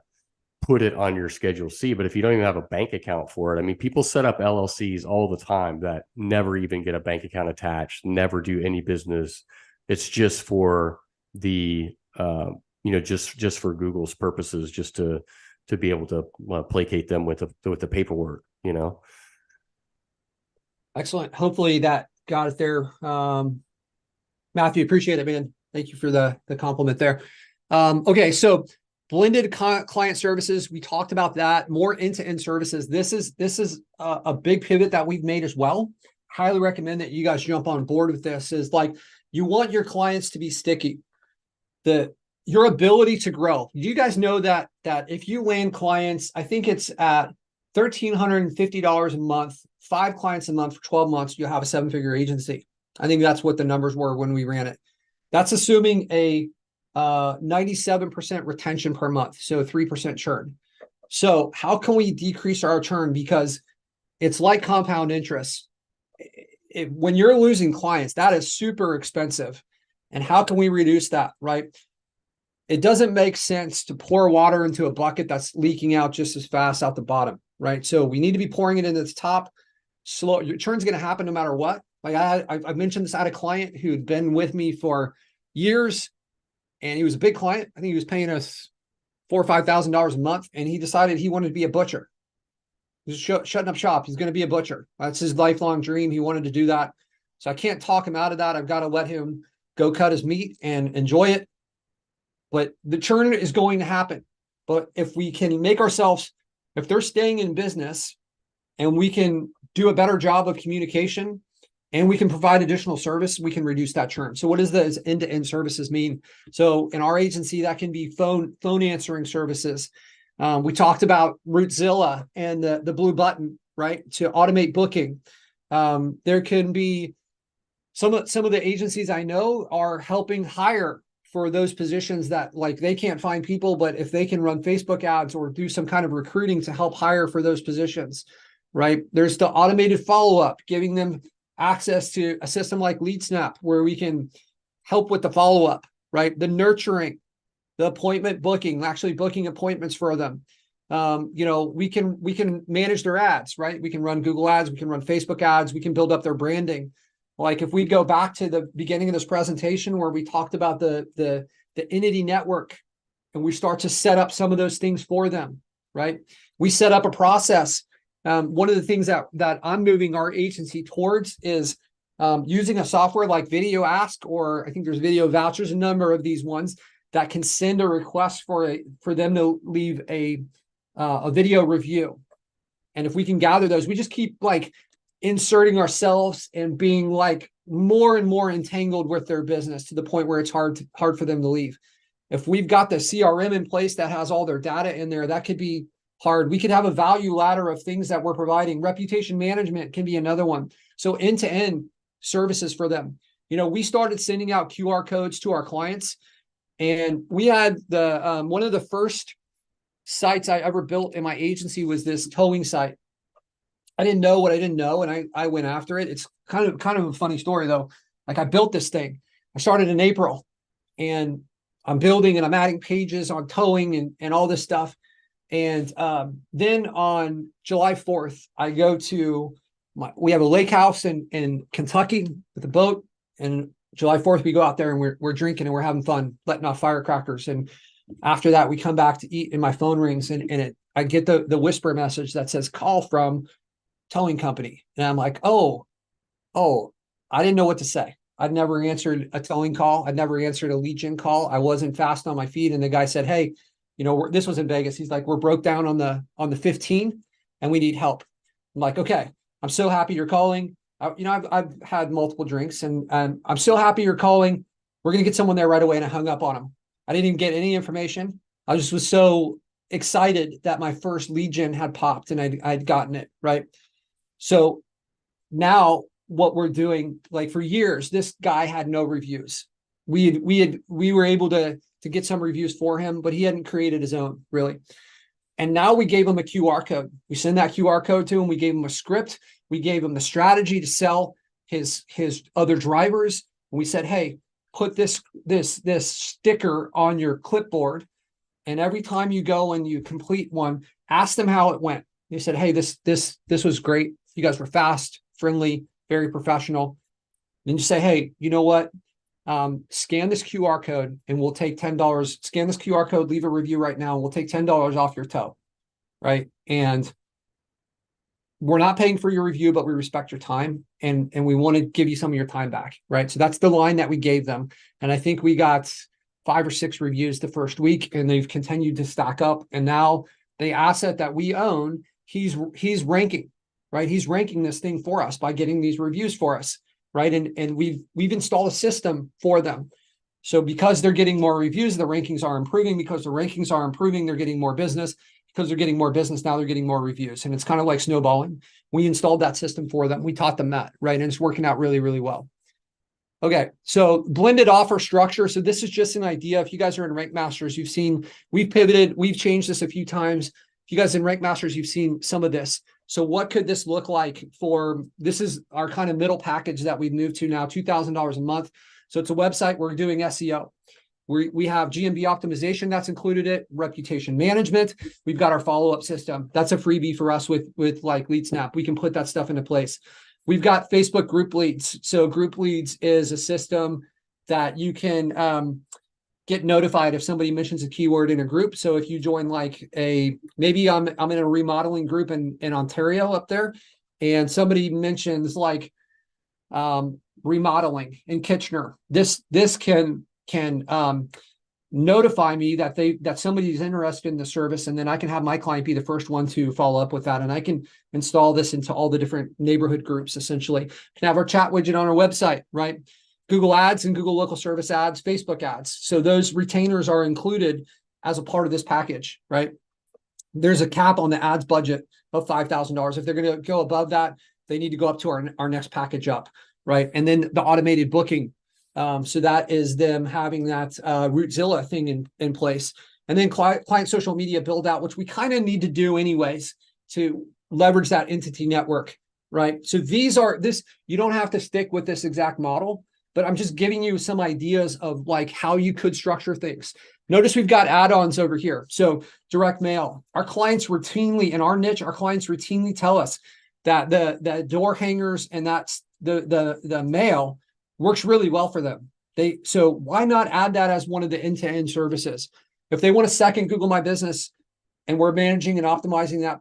put it on your Schedule C, but if you don't even have a bank account for it, I mean, people set up LLCs all the time that never even get a bank account attached, never do any business. It's just for the just for Google's purposes, just to be able to placate them with the paperwork. Excellent. Hopefully that got it there. Matthew, appreciate it, man. Thank you for the compliment there. Okay, so Blended client services, we talked about that. More end-to-end services. This is a big pivot that we've made as well. Highly recommend that you guys jump on board with this. Is like, you want your clients to be sticky. Your ability to grow. You guys know that if you land clients, I think it's at $1,350 a month, 5 clients a month for 12 months, you'll have a 7-figure agency. I think that's what the numbers were when we ran it. That's assuming a 97% retention per month, so 3% churn. So how can we decrease our churn? Because it's like compound interest. When you're losing clients, that is super expensive. And how can we reduce that, right? It doesn't make sense to pour water into a bucket that's leaking out just as fast out the bottom, right? So we need to be pouring it into the top. Slow. Your churn's going to happen no matter what. Like I mentioned this, I had a client who had been with me for years, and he was a big client. I think he was paying us $4,000 or $5,000 a month, and he decided he wanted to be a butcher. He's shutting up shop. He's going to be a butcher. That's his lifelong dream. He wanted to do that. So I can't talk him out of that. I've got to let him go cut his meat and enjoy it. But the churn is going to happen. But if we can make ourselves, if they're staying in business and we can do a better job of communication and we can provide additional service, we can reduce that churn. So what does those end-to-end services mean? So in our agency, that can be phone answering services. We talked about Rootzilla and the blue button, right, to automate booking. There can be some of the agencies I know are helping hire for those positions that, like, they can't find people, but if they can run Facebook ads or do some kind of recruiting to help hire for those positions, right? There's the automated follow-up, giving them access to a system like LeadSnap where we can help with the follow-up, right? The nurturing, the appointment booking, actually booking appointments for them. We can manage their ads, right? We can run Google ads, we can run Facebook ads, we can build up their branding. Like if we go back to the beginning of this presentation where we talked about the Enity Network, and we start to set up some of those things for them, right? We set up a process. One of the things that I'm moving our agency towards is using a software like Video Ask, or I think there's Video Vouchers, a number of these ones that can send a request for them to leave a video review. And if we can gather those, we just keep like inserting ourselves and being like more and more entangled with their business to the point where it's hard for them to leave. If we've got the CRM in place that has all their data in there, that could be hard. We could have a value ladder of things that we're providing. Reputation management can be another one. So end-to-end services for them. We started sending out QR codes to our clients, and we had the one of the first sites I ever built in my agency was this towing site. I didn't know what I didn't know, and I went after it. It's kind of a funny story though. Like I built this thing. I started in April, and I'm building and I'm adding pages on towing and all this stuff. And then on July 4th, I go to we have a lake house in Kentucky with a boat, and July 4th we go out there and we're drinking and we're having fun, letting off firecrackers. And after that, we come back to eat, and my phone rings, and I get the whisper message that says call from towing company. And I'm like, oh, I didn't know what to say. I'd never answered a towing call. I'd never answered a lead gen call. I wasn't fast on my feet. And the guy said, hey, this was in Vegas. He's like, we're broke down on the 15 and we need help. I'm like, okay, I'm so happy you're calling. I've had multiple drinks, and I'm so happy you're calling. We're going to get someone there right away. And I hung up on him. I didn't even get any information. I just was so excited that my first lead gen had popped and I'd gotten it, right? So now what we're doing, like for years, this guy had no reviews. We were able to get some reviews for him, but he hadn't created his own really. And now we gave him a QR code. We send that QR code to him. We gave him a script. We gave him the strategy to sell his other drivers. And we said, hey, put this sticker on your clipboard, and every time you go and you complete one, ask them how it went. They said, hey, this was great. You guys were fast, friendly, very professional. Then you say, hey, you know what? Scan this QR code and we'll take $10. Scan this QR code, leave a review right now, and we'll take $10 off your tow, right? And we're not paying for your review, but we respect your time, and we want to give you some of your time back, right? So that's the line that we gave them. And I think we got 5 or 6 reviews the first week, and they've continued to stack up. And now the asset that we own, he's ranking, right? He's ranking this thing for us by getting these reviews for us, right? And we've installed a system for them. So because they're getting more reviews, the rankings are improving. Because the rankings are improving, they're getting more business. Because they're getting more business, now they're getting more reviews. And it's kind of like snowballing. We installed that system for them. We taught them that, right? And it's working out really, really well. Okay, so blended offer structure. So this is just an idea. If you guys are in Rank Masters, you've seen, we've pivoted, we've changed this a few times. If you guys in Rank Masters, you've seen some of this. So what could this look like for, this is our kind of middle package that we've moved to now, $2,000 a month. So it's a website, we're doing SEO. We have GMB optimization that's included it, reputation management. We've got our follow-up system. That's a freebie for us with like LeadSnap. We can put that stuff into place. We've got Facebook group leads. So group leads is a system that you can get notified if somebody mentions a keyword in a group. So if you join like maybe I'm in a remodeling group in Ontario up there, and somebody mentions like remodeling in Kitchener, this can notify me that somebody's interested in the service, and then I can have my client be the first one to follow up with that, and I can install this into all the different neighborhood groups. Essentially, can have our chat widget on our website, right? Google Ads and Google Local Service Ads, Facebook ads. So those retainers are included as a part of this package, right? There's a cap on the ads budget of $5,000. If they're going to go above that, they need to go up to our next package up, right? And then the automated booking. So that is them having that Rootzilla thing in place. And then client social media build out, which we kind of need to do anyways to leverage that entity network, right? So you don't have to stick with this exact model, but I'm just giving you some ideas of like how you could structure things. Notice we've got add-ons over here. So direct mail, our clients routinely, in our niche, our clients routinely tell us that the door hangers and that's the mail works really well for them. So why not add that as one of the end-to-end services? If they want a second Google My Business and we're managing and optimizing that,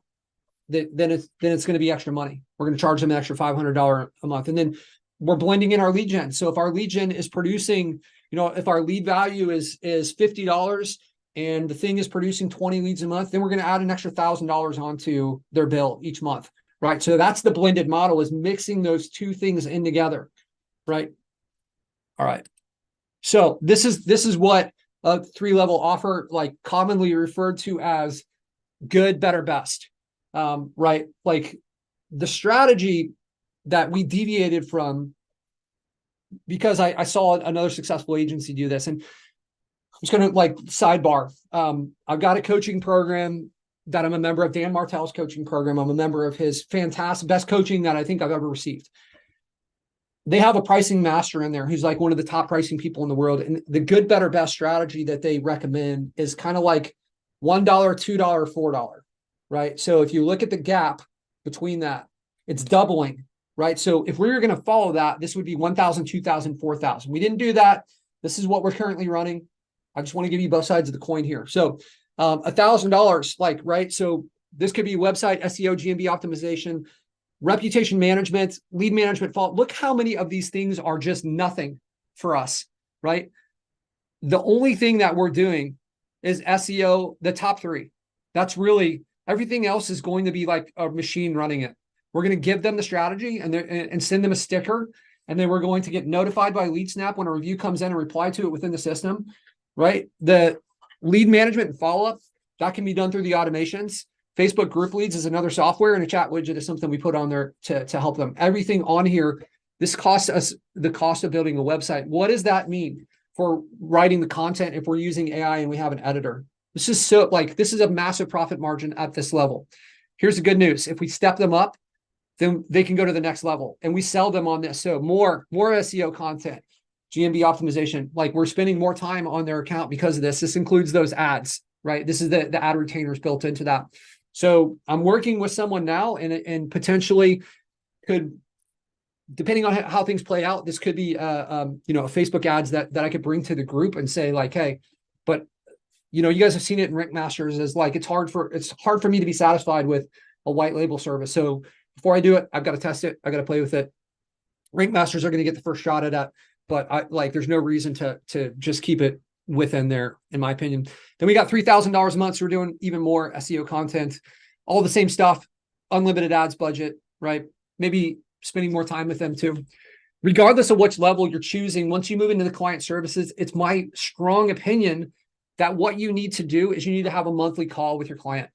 then it's going to be extra money. We're going to charge them an extra $500 a month. And then we're blending in our lead gen. So if our lead gen is producing, if our lead value is $50 and the thing is producing 20 leads a month, then we're going to add an extra $1,000 onto their bill each month, right? So that's the blended model, is mixing those two things in together, right? All right. So this is what a 3-level offer, like commonly referred to as good, better, best, right? Like the strategy that we deviated from, because I saw another successful agency do this, and I'm just going to like sidebar. I've got a coaching program that I'm a member of, Dan Martell's coaching program. I'm a member of his fantastic, best coaching that I think I've ever received. They have a pricing master in there who's like one of the top pricing people in the world. And the good, better, best strategy that they recommend is kind of like $1, $2, $4, right? So if you look at the gap between that, it's doubling, right? So if we were going to follow that, this would be 1,000, 2,000, 4,000. We didn't do that. This is what we're currently running. I just want to give you both sides of the coin here. So $1,000, like, right? So this could be website, SEO, GMB optimization, reputation management, lead management, follow. Look how many of these things are just nothing for us, right? The only thing that we're doing is SEO, the top 3. That's really, everything else is going to be like a machine running it. We're going to give them the strategy and send them a sticker. And then we're going to get notified by LeadSnap when a review comes in and reply to it within the system, right? The lead management and follow-up, that can be done through the automations. Facebook group leads is another software, and a chat widget is something we put on there to help them. Everything on here, this costs us the cost of building a website. What does that mean for writing the content if we're using AI and we have an editor? This is this is a massive profit margin at this level. Here's the good news. If we step them up, then they can go to the next level, and we sell them on this. So more SEO content, GMB optimization, like we're spending more time on their account because of this. This includes those ads, right? This is the ad retainers built into that. So I'm working with someone now, and potentially could, depending on how things play out, this could be Facebook ads that I could bring to the group and say like, hey, but you guys have seen it in Rank Masters, is like it's hard for me to be satisfied with a white label service. So before I do it, I've got to test it. I got to play with it. Rank Masters are going to get the first shot at that, but there's no reason to just keep it within there, in my opinion. Then we got $3,000 a month. So we're doing even more SEO content, all the same stuff, unlimited ads budget, right? Maybe spending more time with them too. Regardless of which level you're choosing, once you move into the client services, it's my strong opinion that what you need to do is you need to have a monthly call with your client.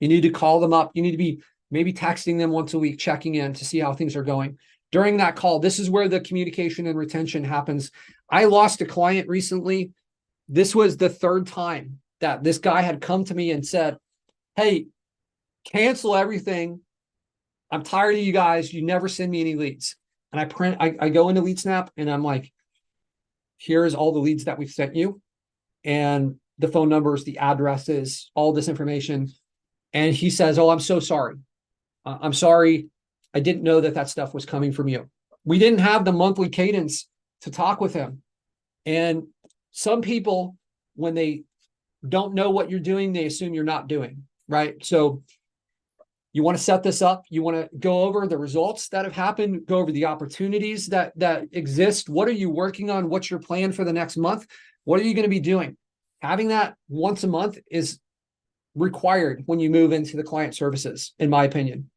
You need to call them up. You need to be maybe texting them once a week, checking in to see how things are going. During that call, this is where the communication and retention happens. I lost a client recently. This was the third time that this guy had come to me and said, hey, cancel everything. I'm tired of you guys. You never send me any leads. And I go into LeadSnap and I'm like, here's all the leads that we've sent you and the phone numbers, the addresses, all this information. And he says, oh, I'm so sorry. I'm sorry. I didn't know that stuff was coming from you. We didn't have the monthly cadence to talk with him. And some people, when they don't know what you're doing, they assume you're not doing, right? So you want to set this up. You want to go over the results that have happened, go over the opportunities that exist. What are you working on? What's your plan for the next month? What are you going to be doing? Having that once a month is required when you move into the client services, in my opinion.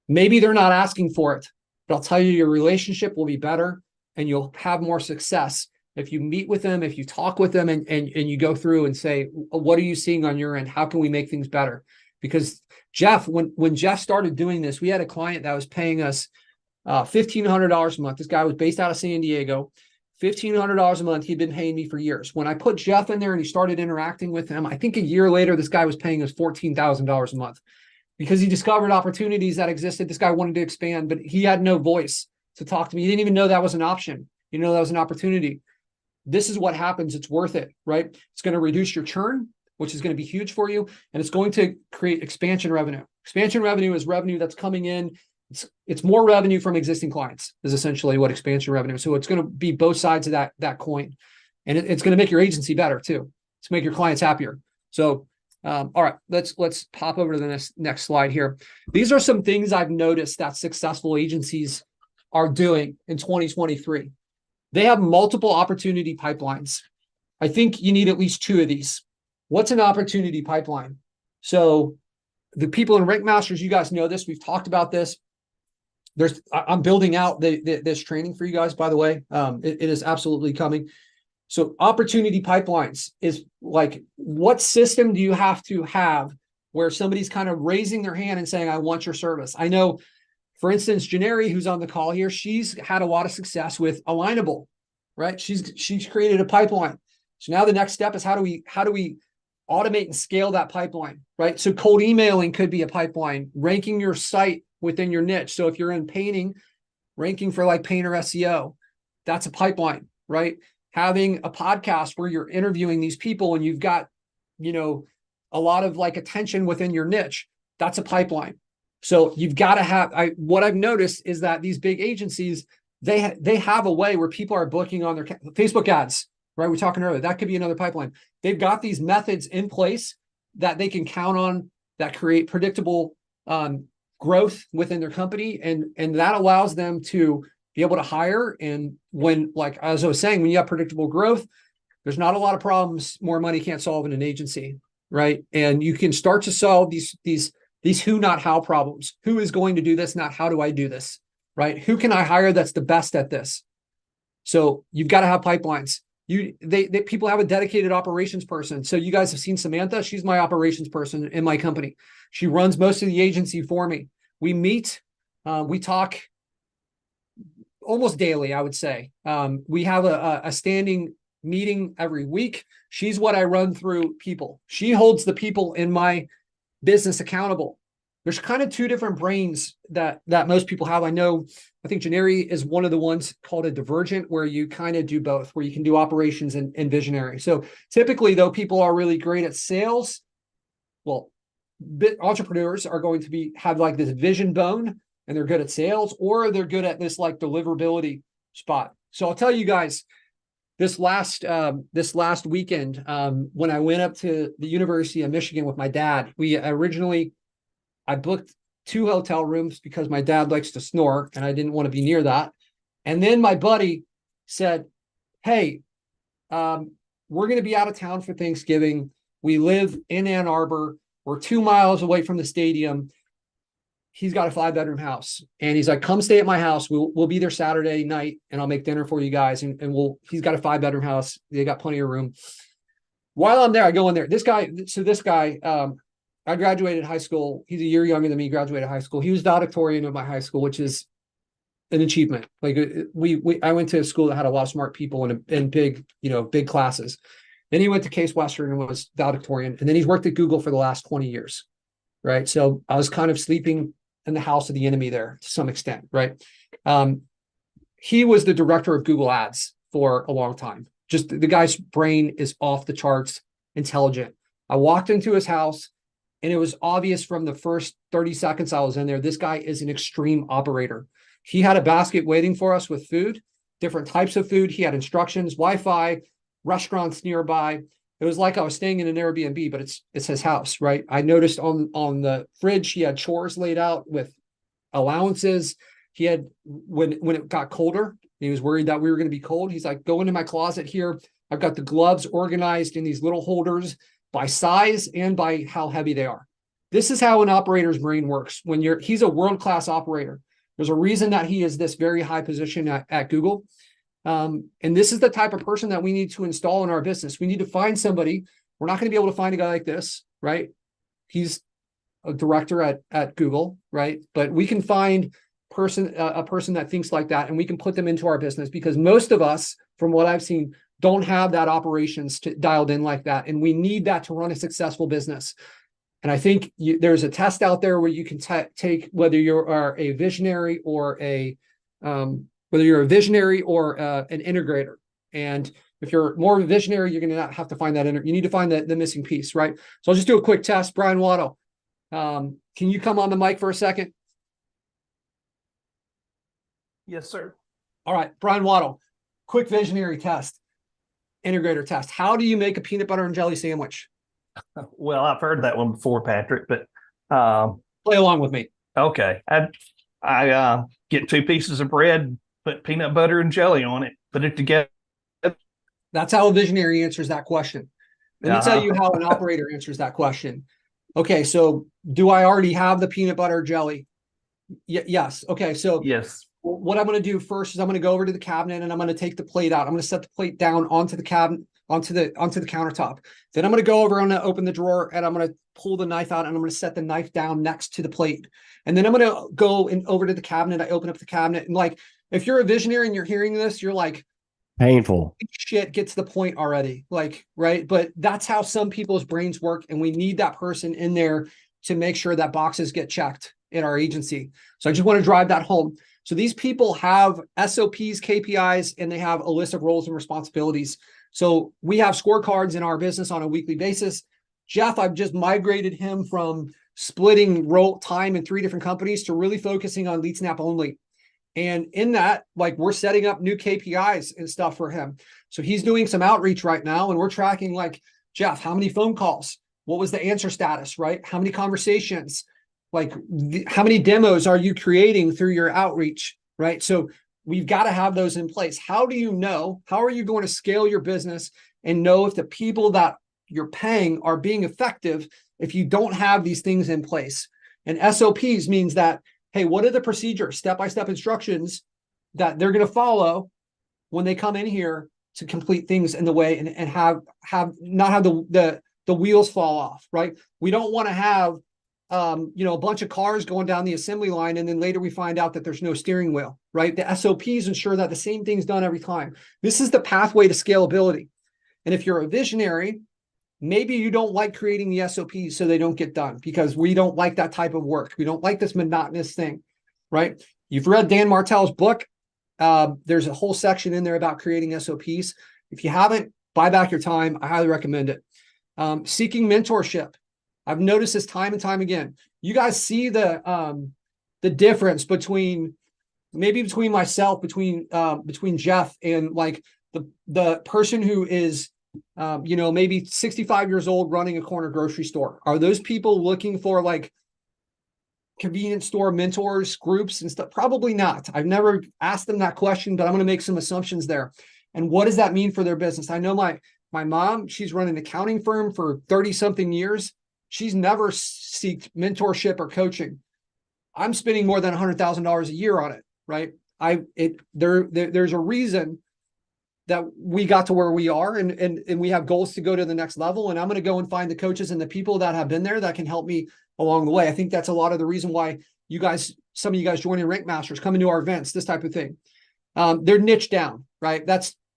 Maybe they're not asking for it, but I'll tell you, your relationship will be better and you'll have more success if you meet with them, if you talk with them and you go through and say, what are you seeing on your end? How can we make things better? Because Jeff, when Jeff started doing this, we had a client that was paying us $1,500 a month. This guy was based out of San Diego, $1,500 a month. He'd been paying me for years. When I put Jeff in there and he started interacting with him, I think a year later, this guy was paying us $14,000 a month because he discovered opportunities that existed. This guy wanted to expand, but he had no voice to talk to me. He didn't even know that was an option. You know, that was an opportunity. This is what happens. It's worth it, right? It's going to reduce your churn, which is going to be huge for you. And it's going to create expansion revenue. Expansion revenue is revenue that's coming in. It's more revenue from existing clients is essentially what expansion revenue is. So it's going to be both sides of that coin. And it's going to make your agency better too. To make your clients happier. So, all right, let's pop over to the next slide here. These are some things I've noticed that successful agencies are doing in 2023. They have multiple opportunity pipelines. I think you need at least two of these. What's an opportunity pipeline? So the people in Rank Masters, you guys know this. We've talked about this. I'm building out this training for you guys, by the way. It is absolutely coming. So opportunity pipelines is like, what system do you have to have where somebody's kind of raising their hand and saying, I want your service? I know, for instance, Janeri, who's on the call here, she's had a lot of success with Alignable, right? She's created a pipeline. So now the next step is how do we automate and scale that pipeline, right? So cold emailing could be a pipeline, ranking your site within your niche. So if you're in painting, ranking for like painter SEO, that's a pipeline, right? Having a podcast where you're interviewing these people and you've got, a lot of like attention within your niche, that's a pipeline. So you've got to have, what I've noticed is that these big agencies, they have a way where people are booking on their Facebook ads, right? We're talking earlier, that could be another pipeline. They've got these methods in place that they can count on that create predictable growth within their company. And that allows them to be able to hire. And when, like, as I was saying, when you have predictable growth, there's not a lot of problems more money can't solve in an agency, right? And you can start to solve these who, not how problems. Who is going to do this? Not how do I do this, right? Who can I hire that's the best at this? So you've got to have pipelines. People have a dedicated operations person. So you guys have seen Samantha. She's my operations person in my company. She runs most of the agency for me. We meet, we talk almost daily, I would say. We have a standing meeting every week. She's what I run through people. She holds the people in my business accountable. There's kind of two different brains that most people have. I think Janeri is one of the ones called a divergent, where you kind of do both, where you can do operations and visionary. So typically, though, people are really great at sales. Well, entrepreneurs are going to have like this vision bone, and they're good at sales, or they're good at this like deliverability spot. So I'll tell you guys, this last weekend, when I went up to the University of Michigan with my dad, I booked 2 hotel rooms because my dad likes to snore and I didn't want to be near that. And then my buddy said, hey, we're going to be out of town for Thanksgiving. We live in Ann Arbor. We're 2 miles away from the stadium. He's got a 5-bedroom house. And he's like, come stay at my house. We'll be there Saturday night and I'll make dinner for you guys. And he's got a 5-bedroom house. They got plenty of room. While I'm there, I go in there. This guy, I graduated high school. He's a year younger than me, graduated high school. He was valedictorian of my high school, which is an achievement. Like I went to a school that had a lot of smart people and big, big classes. Then he went to Case Western and was valedictorian. And then he's worked at Google for the last 20 years. Right. So I was kind of sleeping in the house of the enemy there to some extent. Right. He was the director of Google Ads for a long time. Just the guy's brain is off the charts intelligent. I walked into his house and it was obvious from the first 30 seconds I was in there, this guy is an extreme operator. He had a basket waiting for us with food, different types of food. He had instructions, Wi-Fi, restaurants nearby. It was like I was staying in an Airbnb, but it's his house, right? I noticed on the fridge, he had chores laid out with allowances. He had, when it got colder, he was worried that we were going to be cold. He's like, go into my closet here. I've got the gloves organized in these little holders by size and by how heavy they are. This is how an operator's brain works. He's a world-class operator. There's a reason that he is this very high position at Google. And this is the type of person that we need to install in our business. We need to find somebody. We're not going to be able to find a guy like this, right? He's a director at Google, right? But we can find a person that thinks like that, and we can put them into our business, because most of us, from what I've seen, don't have that operations dialed in like that. And we need that to run a successful business. And I think there's a test out there where you can take whether you are a visionary or an integrator. And if you're more of a visionary, you're going to not have to find that you need to find the missing piece, right? So I'll just do a quick test. Brian Waddle, can you come on the mic for a second? Yes, sir. All right, Brian Waddle, quick visionary test, integrator test. How do you make a peanut butter and jelly sandwich? Well, I've heard that one before, Patrick, but play along with me. Okay. I get 2 pieces of bread, put peanut butter and jelly on it, put it together. That's how a visionary answers that question. Let me tell you how an operator answers that question. Okay, so do I already have the peanut butter jelly? Yes. Okay, so yes. What I'm going to do first is I'm going to go over to the cabinet and I'm going to take the plate out. I'm going to set the plate down onto the cabinet, onto the countertop. Then I'm going to go over, I'm going to open the drawer and I'm going to pull the knife out and I'm going to set the knife down next to the plate. And then I'm going to go over to the cabinet. I open up the cabinet, and like, if you're a visionary and you're hearing this, you're like, painful shit, get to the point already. Like, right. But that's how some people's brains work. And we need that person in there to make sure that boxes get checked in our agency. So I just want to drive that home. So these people have SOPs, KPIs, and they have a list of roles and responsibilities. So we have scorecards in our business on a weekly basis. Jeff, I've just migrated him from splitting role time in 3 different companies to really focusing on LeadSnap only. And in that, like, we're setting up new KPIs and stuff for him. So he's doing some outreach right now, and we're tracking, like, Jeff, how many phone calls? What was the answer status, right? How many conversations? Like, how many demos are you creating through your outreach, right? So we've got to have those in place. How do you know? How are you going to scale your business and know if the people that you're paying are being effective if you don't have these things in place? And SOPs means that, hey, what are the procedures, step-by-step instructions that they're going to follow when they come in here to complete things in the way and not have the wheels fall off, right? We don't want to have a bunch of cars going down the assembly line, and then later we find out that there's no steering wheel, right? The SOPs ensure that the same thing's done every time. This is the pathway to scalability. And if you're a visionary, maybe you don't like creating the SOPs so they don't get done, because we don't like that type of work. We don't like this monotonous thing, right? You've read Dan Martell's book. There's a whole section in there about creating SOPs. If you haven't, buy back your time. I highly recommend it. Seeking mentorship. I've noticed this time and time again. You guys see the difference between myself, between Jeff and like the person who is maybe 65 years old running a corner grocery store. Are those people looking for like convenience store mentors, groups and stuff? Probably not. I've never asked them that question, but I'm going to make some assumptions there. And what does that mean for their business? I know my mom, she's run an accounting firm for 30 something years. She's never seeked mentorship or coaching. I'm spending more than $100,000 a year on it, right? There's a reason that we got to where we are, and we have goals to go to the next level. And I'm going to go and find the coaches and the people that have been there that can help me along the way. I think that's a lot of the reason why you guys, some of you guys joining Rank Masters, coming to our events, this type of thing. They're niche down, right?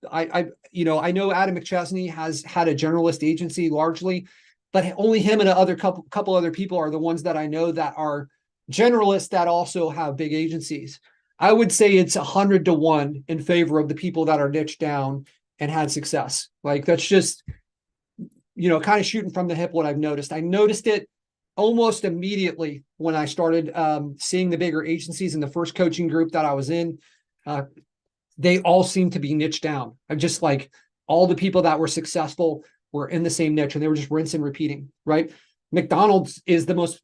I know Adam McChesney has had a generalist agency largely, but only him and a couple other people are the ones that I know that are generalists that also have big agencies. I would say it's 100 to 1 in favor of the people that are niche down and had success. Like, that's just, kind of shooting from the hip what I've noticed. I noticed it almost immediately when I started seeing the bigger agencies in the first coaching group that I was in. They all seem to be niche down. I'm just like, all the people that were successful were in the same niche, and they were just rinse and repeating, right? McDonald's is the most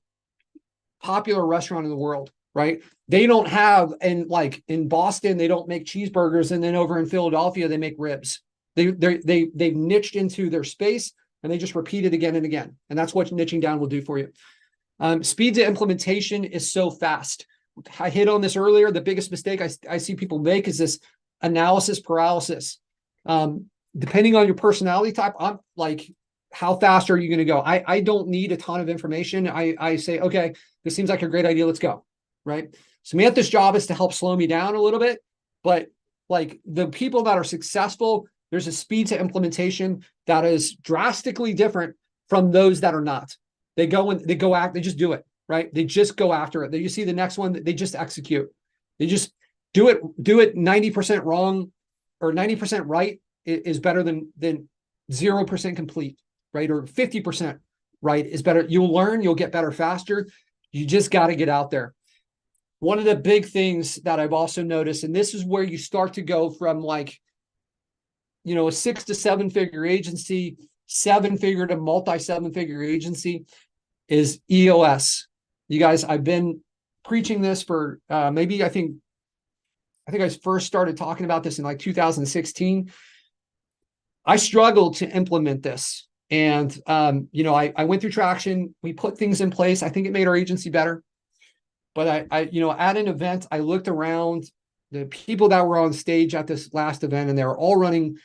popular restaurant in the world, right? They don't have, and like in Boston, they don't make cheeseburgers, and then over in Philadelphia, they make ribs. They've niched into their space, and they just repeat it again and again. And that's what niching down will do for you. Speed to implementation is so fast. I hit on this earlier. The biggest mistake I see people make is this analysis paralysis. Depending on your personality type, I'm like, how fast are you going to go? I don't need a ton of information. I say, okay, this seems like a great idea. Let's go. Right. Samantha's job is to help slow me down a little bit, but like the people that are successful, there's a speed to implementation that is drastically different from those that are not. They just do it, right? They just go after it. You see the next one, they just execute. They just do it 90% wrong or 90% right is better than 0% complete, right? Or 50% right is better. You'll learn, you'll get better faster. You just got to get out there. One of the big things that I've also noticed, and this is where you start to go from like, a 6 to 7 figure agency, 7-figure to multi-7-figure agency, is EOS. You guys, I've been preaching this for maybe I think I first started talking about this in like 2016. I struggled to implement this. And, I went through traction. We put things in place. I think it made our agency better. But I at an event, I looked around the people that were on stage at this last event, and they were all running,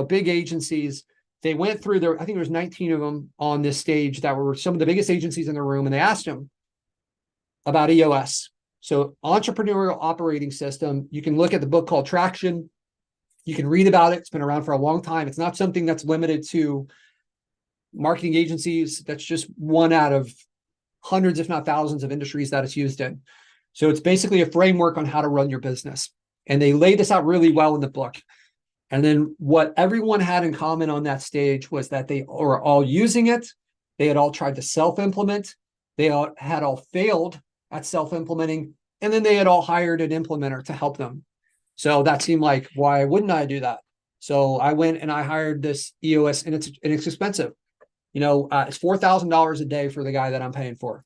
big agencies. They went through I think there was 19 of them on this stage that were some of the biggest agencies in the room. And they asked them about EOS. So Entrepreneurial Operating System, you can look at the book called Traction. You can read about it. It's been around for a long time. It's not something that's limited to marketing agencies. That's just one out of hundreds, if not thousands, of industries that it's used in. So it's basically a framework on how to run your business. And they lay this out really well in the book. And then what everyone had in common on that stage was that they were all using it. They had all tried to self-implement. They had all failed at self-implementing. And then they had all hired an implementer to help them. So that seemed like, why wouldn't I do that? So I went and I hired this EOS, and it's expensive. It's $4,000 a day for the guy that I'm paying for.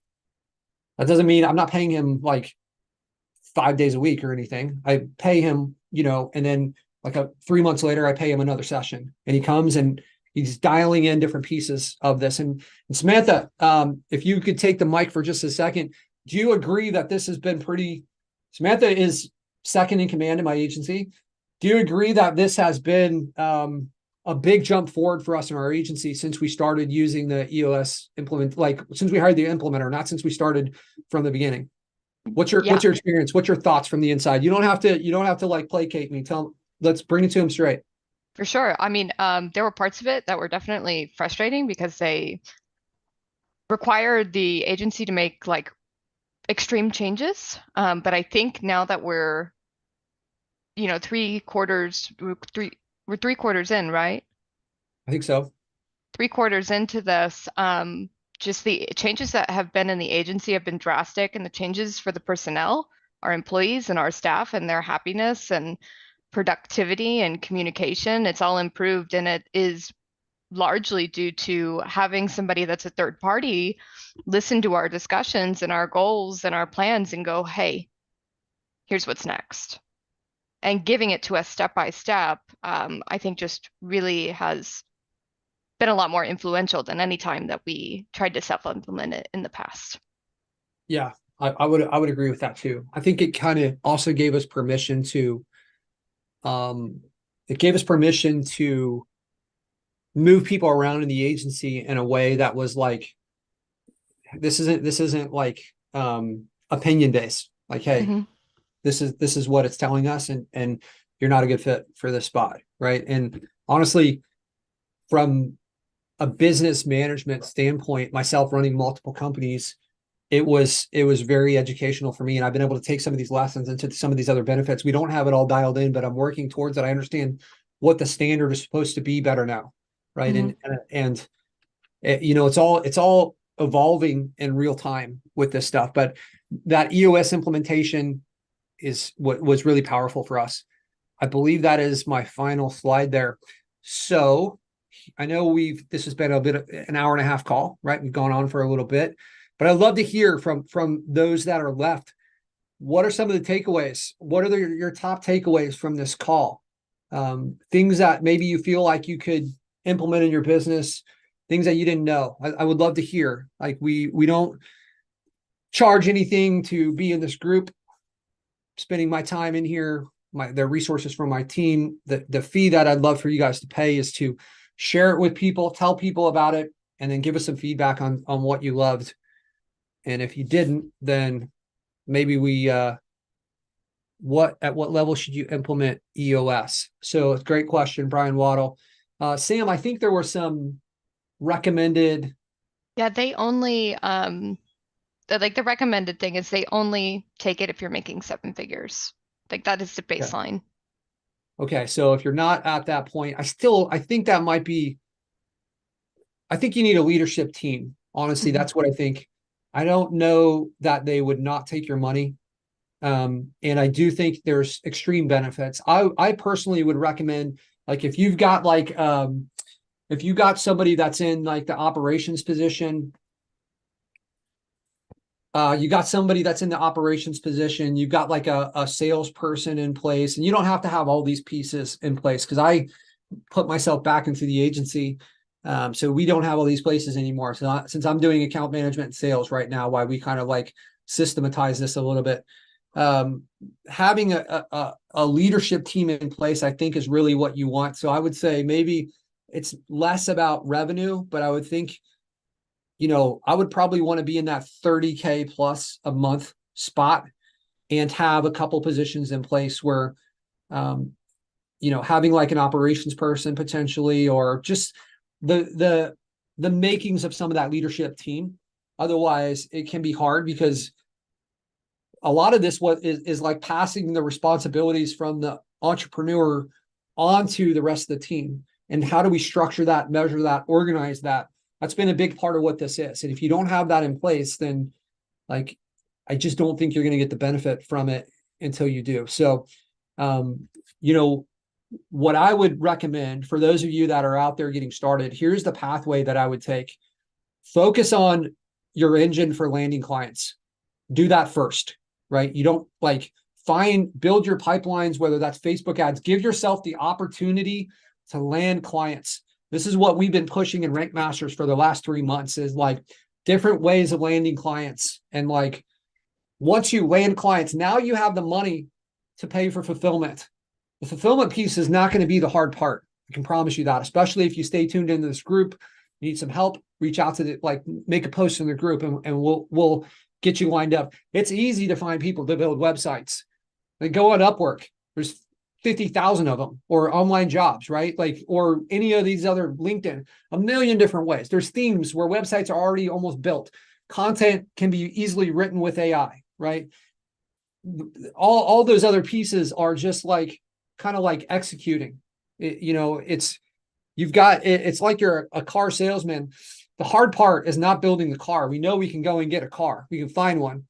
That doesn't mean I'm not paying him like 5 days a week or anything. I pay him, and then like 3 months later, I pay him another session, and he comes and he's dialing in different pieces of this. And Samantha, if you could take the mic for just a second, do you agree that this has been Samantha is second in command in my agency. Do you agree that this has been a big jump forward for us in our agency since we started using the EOS since we hired the implementer, not since we started from the beginning? What's your experience? What's your thoughts from the inside? You don't have to like placate me. Let's bring it to him straight. For sure. I mean, there were parts of it that were definitely frustrating because they required the agency to make like extreme changes. But I think now that we're 3 quarters in, right? I think so. 3 quarters into this, just the changes that have been in the agency have been drastic, and the changes for the personnel, our employees and our staff, and their happiness and productivity and communication, it's all improved. And it is largely due to having somebody that's a third party listen to our discussions and our goals and our plans and go, hey, here's what's next. And giving it to us step by step, I think just really has been a lot more influential than any time that we tried to self-implement it in the past. Yeah, I would agree with that too. I think it kind of also gave us permission to it gave us permission to move people around in the agency in a way that was like, this isn't like opinion based. Like, hey, Mm-hmm. this is what it's telling us, and you're not a good fit for this spot, right? And honestly, from a business management standpoint, myself running multiple companies, it was very educational for me, and I've been able to take some of these lessons into some of these other benefits. We don't have it all dialed in, but I'm working towards it. I understand what the standard is supposed to be better now, right? Mm-hmm. And you know, it's all evolving in real time with this stuff, but that EOS implementation is what was really powerful for us. I believe that is my final slide there. So I know this has been a bit of an hour and a half call, right? We've gone on for a little bit, but I'd love to hear from those that are left. What are some of the takeaways? What are your top takeaways from this call? Things that maybe you feel like you could implement in your business, things that you didn't know. I would love to hear. Like we don't charge anything to be in this group. Spending my time in here, the resources from my team. The fee that I'd love for you guys to pay is to share it with people, tell people about it, and then give us some feedback on what you loved. And if you didn't, then maybe we at what level should you implement EOS? So it's a great question, Brian Waddle. Sam, I think there were some recommended. Yeah, they only like the recommended thing is they only take it if you're making 7 figures. Like that is the baseline. Okay, so if you're not at that point, I think that might be. I think you need a leadership team. Honestly, that's what I think. I don't know that they would not take your money. And I do think there's extreme benefits. I personally would recommend, like, if you've got if you got somebody that's in like the operations position, you got somebody that's in the operations position, you've got like a salesperson in place, and you don't have to have all these pieces in place, because I put myself back into the agency. So we don't have all these places anymore. So since I'm doing account management and sales right now, why we kind of like systematize this a little bit. Having a leadership team in place, I think, is really what you want. So I would say maybe it's less about revenue, but I would think, I would probably want to be in that 30K plus a month spot and have a couple positions in place where, having like an operations person potentially, or just the makings of some of that leadership team. Otherwise, it can be hard, because a lot of this is like passing the responsibilities from the entrepreneur onto the rest of the team. And how do we structure that, measure that, organize that? That's been a big part of what this is. And if you don't have that in place, then like, I just don't think you're going to get the benefit from it until you do. So, what I would recommend for those of you that are out there getting started, here's the pathway that I would take. Focus on your engine for landing clients. Do that first, right? You don't build your pipelines, whether that's Facebook ads. Give yourself the opportunity to land clients. This is what we've been pushing in Rank Masters for the last 3 months, is like different ways of landing clients. And like, once you land clients, now you have the money to pay for fulfillment. The fulfillment piece is not going to be the hard part. I can promise you that, especially if you stay tuned into this group. You need some help, reach out to make a post in the group, and we'll get you lined up. It's easy to find people to build websites. Like, go on Upwork. There's 50,000 of them, or online jobs, right? Or any of these other, LinkedIn, a million different ways. There's themes where websites are already almost built. Content can be easily written with AI, right? All those other pieces are just kind of like executing. It's like you're a car salesman. The hard part is not building the car. We know we can go and get a car. We can find one,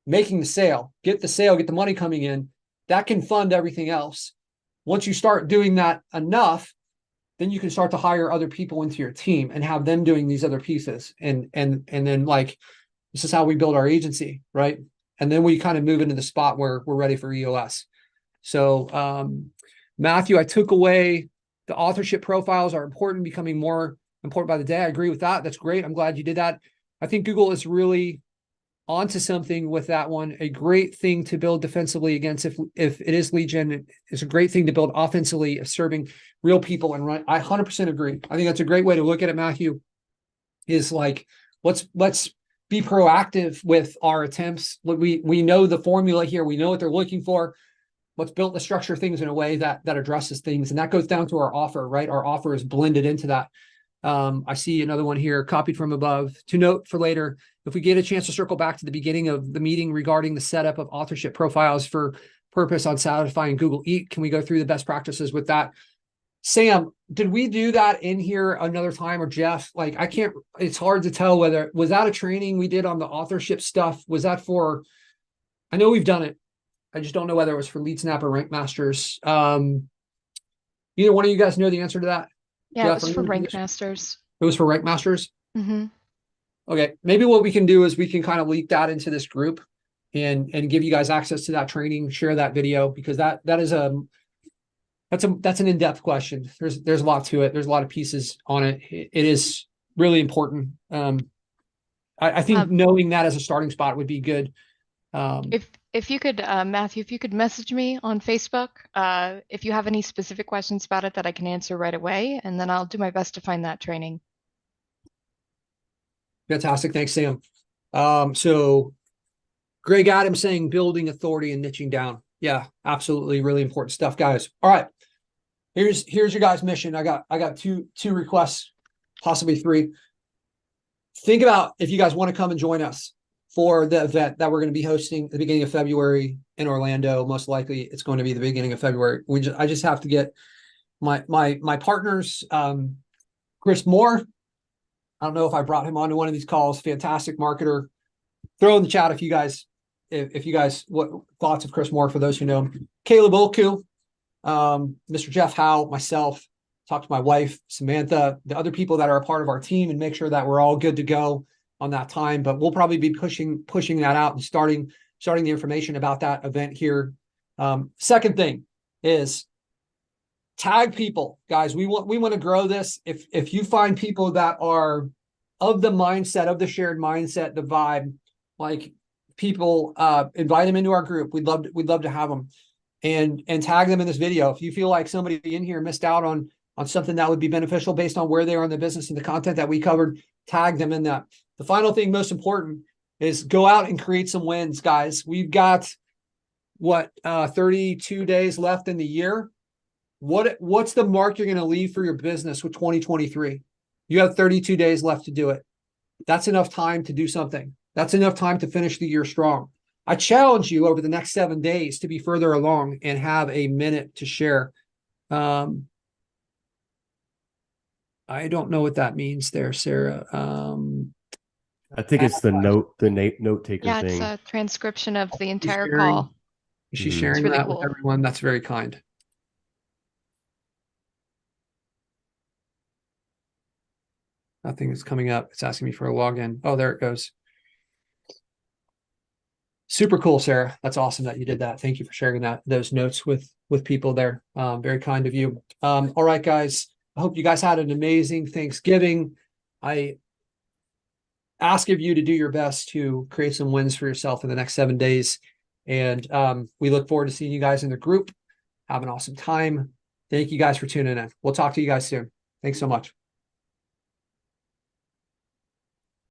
making the sale, get the money coming in. That can fund everything else. Once you start doing that enough, then you can start to hire other people into your team and have them doing these other pieces. And then this is how we build our agency, right? And then we kind of move into the spot where we're ready for EOS. So, Matthew, I took away the authorship profiles are important, becoming more important by the day. I agree with that. That's great. I'm glad you did that. I think Google is really onto something with that one. A great thing to build defensively against if it is lead gen. It's a great thing to build offensively of serving real people and run. I 100% agree. I think that's a great way to look at it, Matthew. Is like let's be proactive with our attempts. We know the formula here. We know what they're looking for. Let's build the structure things in a way that addresses things, and that goes down to our offer, right? Our offer is blended into that. I see another one here, copied from above. To note for later, if we get a chance to circle back to the beginning of the meeting regarding the setup of authorship profiles for purpose on satisfying Google Eat, can we go through the best practices with that? Sam, did we do that in here another time, or Jeff? Like, I can't, it's hard to tell whether, was that a training we did on the authorship stuff? Was that for, I know we've done it. I just don't know whether it was for LeadSnap or Rank Masters. Either one of you guys know the answer to that? Yeah, Jeff, it was for Rank Masters. It was for Rank Masters? Mm-hmm. Okay, maybe what we can do is we can kind of leak that into this group and give you guys access to that training, share that video, because that is that's an in-depth question. There's a lot to it. There's a lot of pieces on it. It is really important. I think knowing that as a starting spot would be good. If you could, Matthew, if you could message me on Facebook, if you have any specific questions about it that I can answer right away, and then I'll do my best to find that training. Fantastic. Thanks, Sam. So Greg Adams saying building authority and niching down. Yeah, absolutely. Really important stuff, guys. All right. Here's your guys' mission. I got two requests, possibly three. Think about if you guys want to come and join us for the event that we're going to be hosting at the beginning of February in Orlando. Most likely it's going to be the beginning of February. I just have to get my partners, Chris Moore. I don't know if I brought him onto one of these calls. Fantastic marketer. Throw in the chat if you guys what thoughts of Chris Moore for those who know him. Caleb Olku, Mr. Jeff Howe, myself, talk to my wife, Samantha, the other people that are a part of our team, and make sure that we're all good to go on that time. But we'll probably be pushing that out and starting the information about that event here. Second thing is tag people, guys. We want to grow this. If you find people that are of the mindset, of the shared mindset, the vibe, like people, invite them into our group. We'd love to have them and tag them in this video. If you feel like somebody in here missed out on something that would be beneficial based on where they are in the business and the content that we covered, tag them in that. The final thing, most important, is go out and create some wins, guys. We've got 32 days left in the year. What's the mark you're going to leave for your business with 2023? You have 32 days left to do it. That's enough time to do something. That's enough time to finish the year strong. I challenge you over the next 7 days to be further along and have a minute to share. I don't know what that means there, Sarah. I think it's the note taker Yeah, thing. it's a transcription of the entire call. She's Mhm. sharing It's really that cool. with everyone. That's very kind. Nothing is coming up. It's asking me for a login. Oh, there it goes. Super cool, Sarah. That's awesome that you did that. Thank you for sharing those notes with people there. Very kind of you. All right, guys. I hope you guys had an amazing Thanksgiving. I ask of you to do your best to create some wins for yourself in the next 7 days. And we look forward to seeing you guys in the group. Have an awesome time. Thank you guys for tuning in. We'll talk to you guys soon. Thanks so much.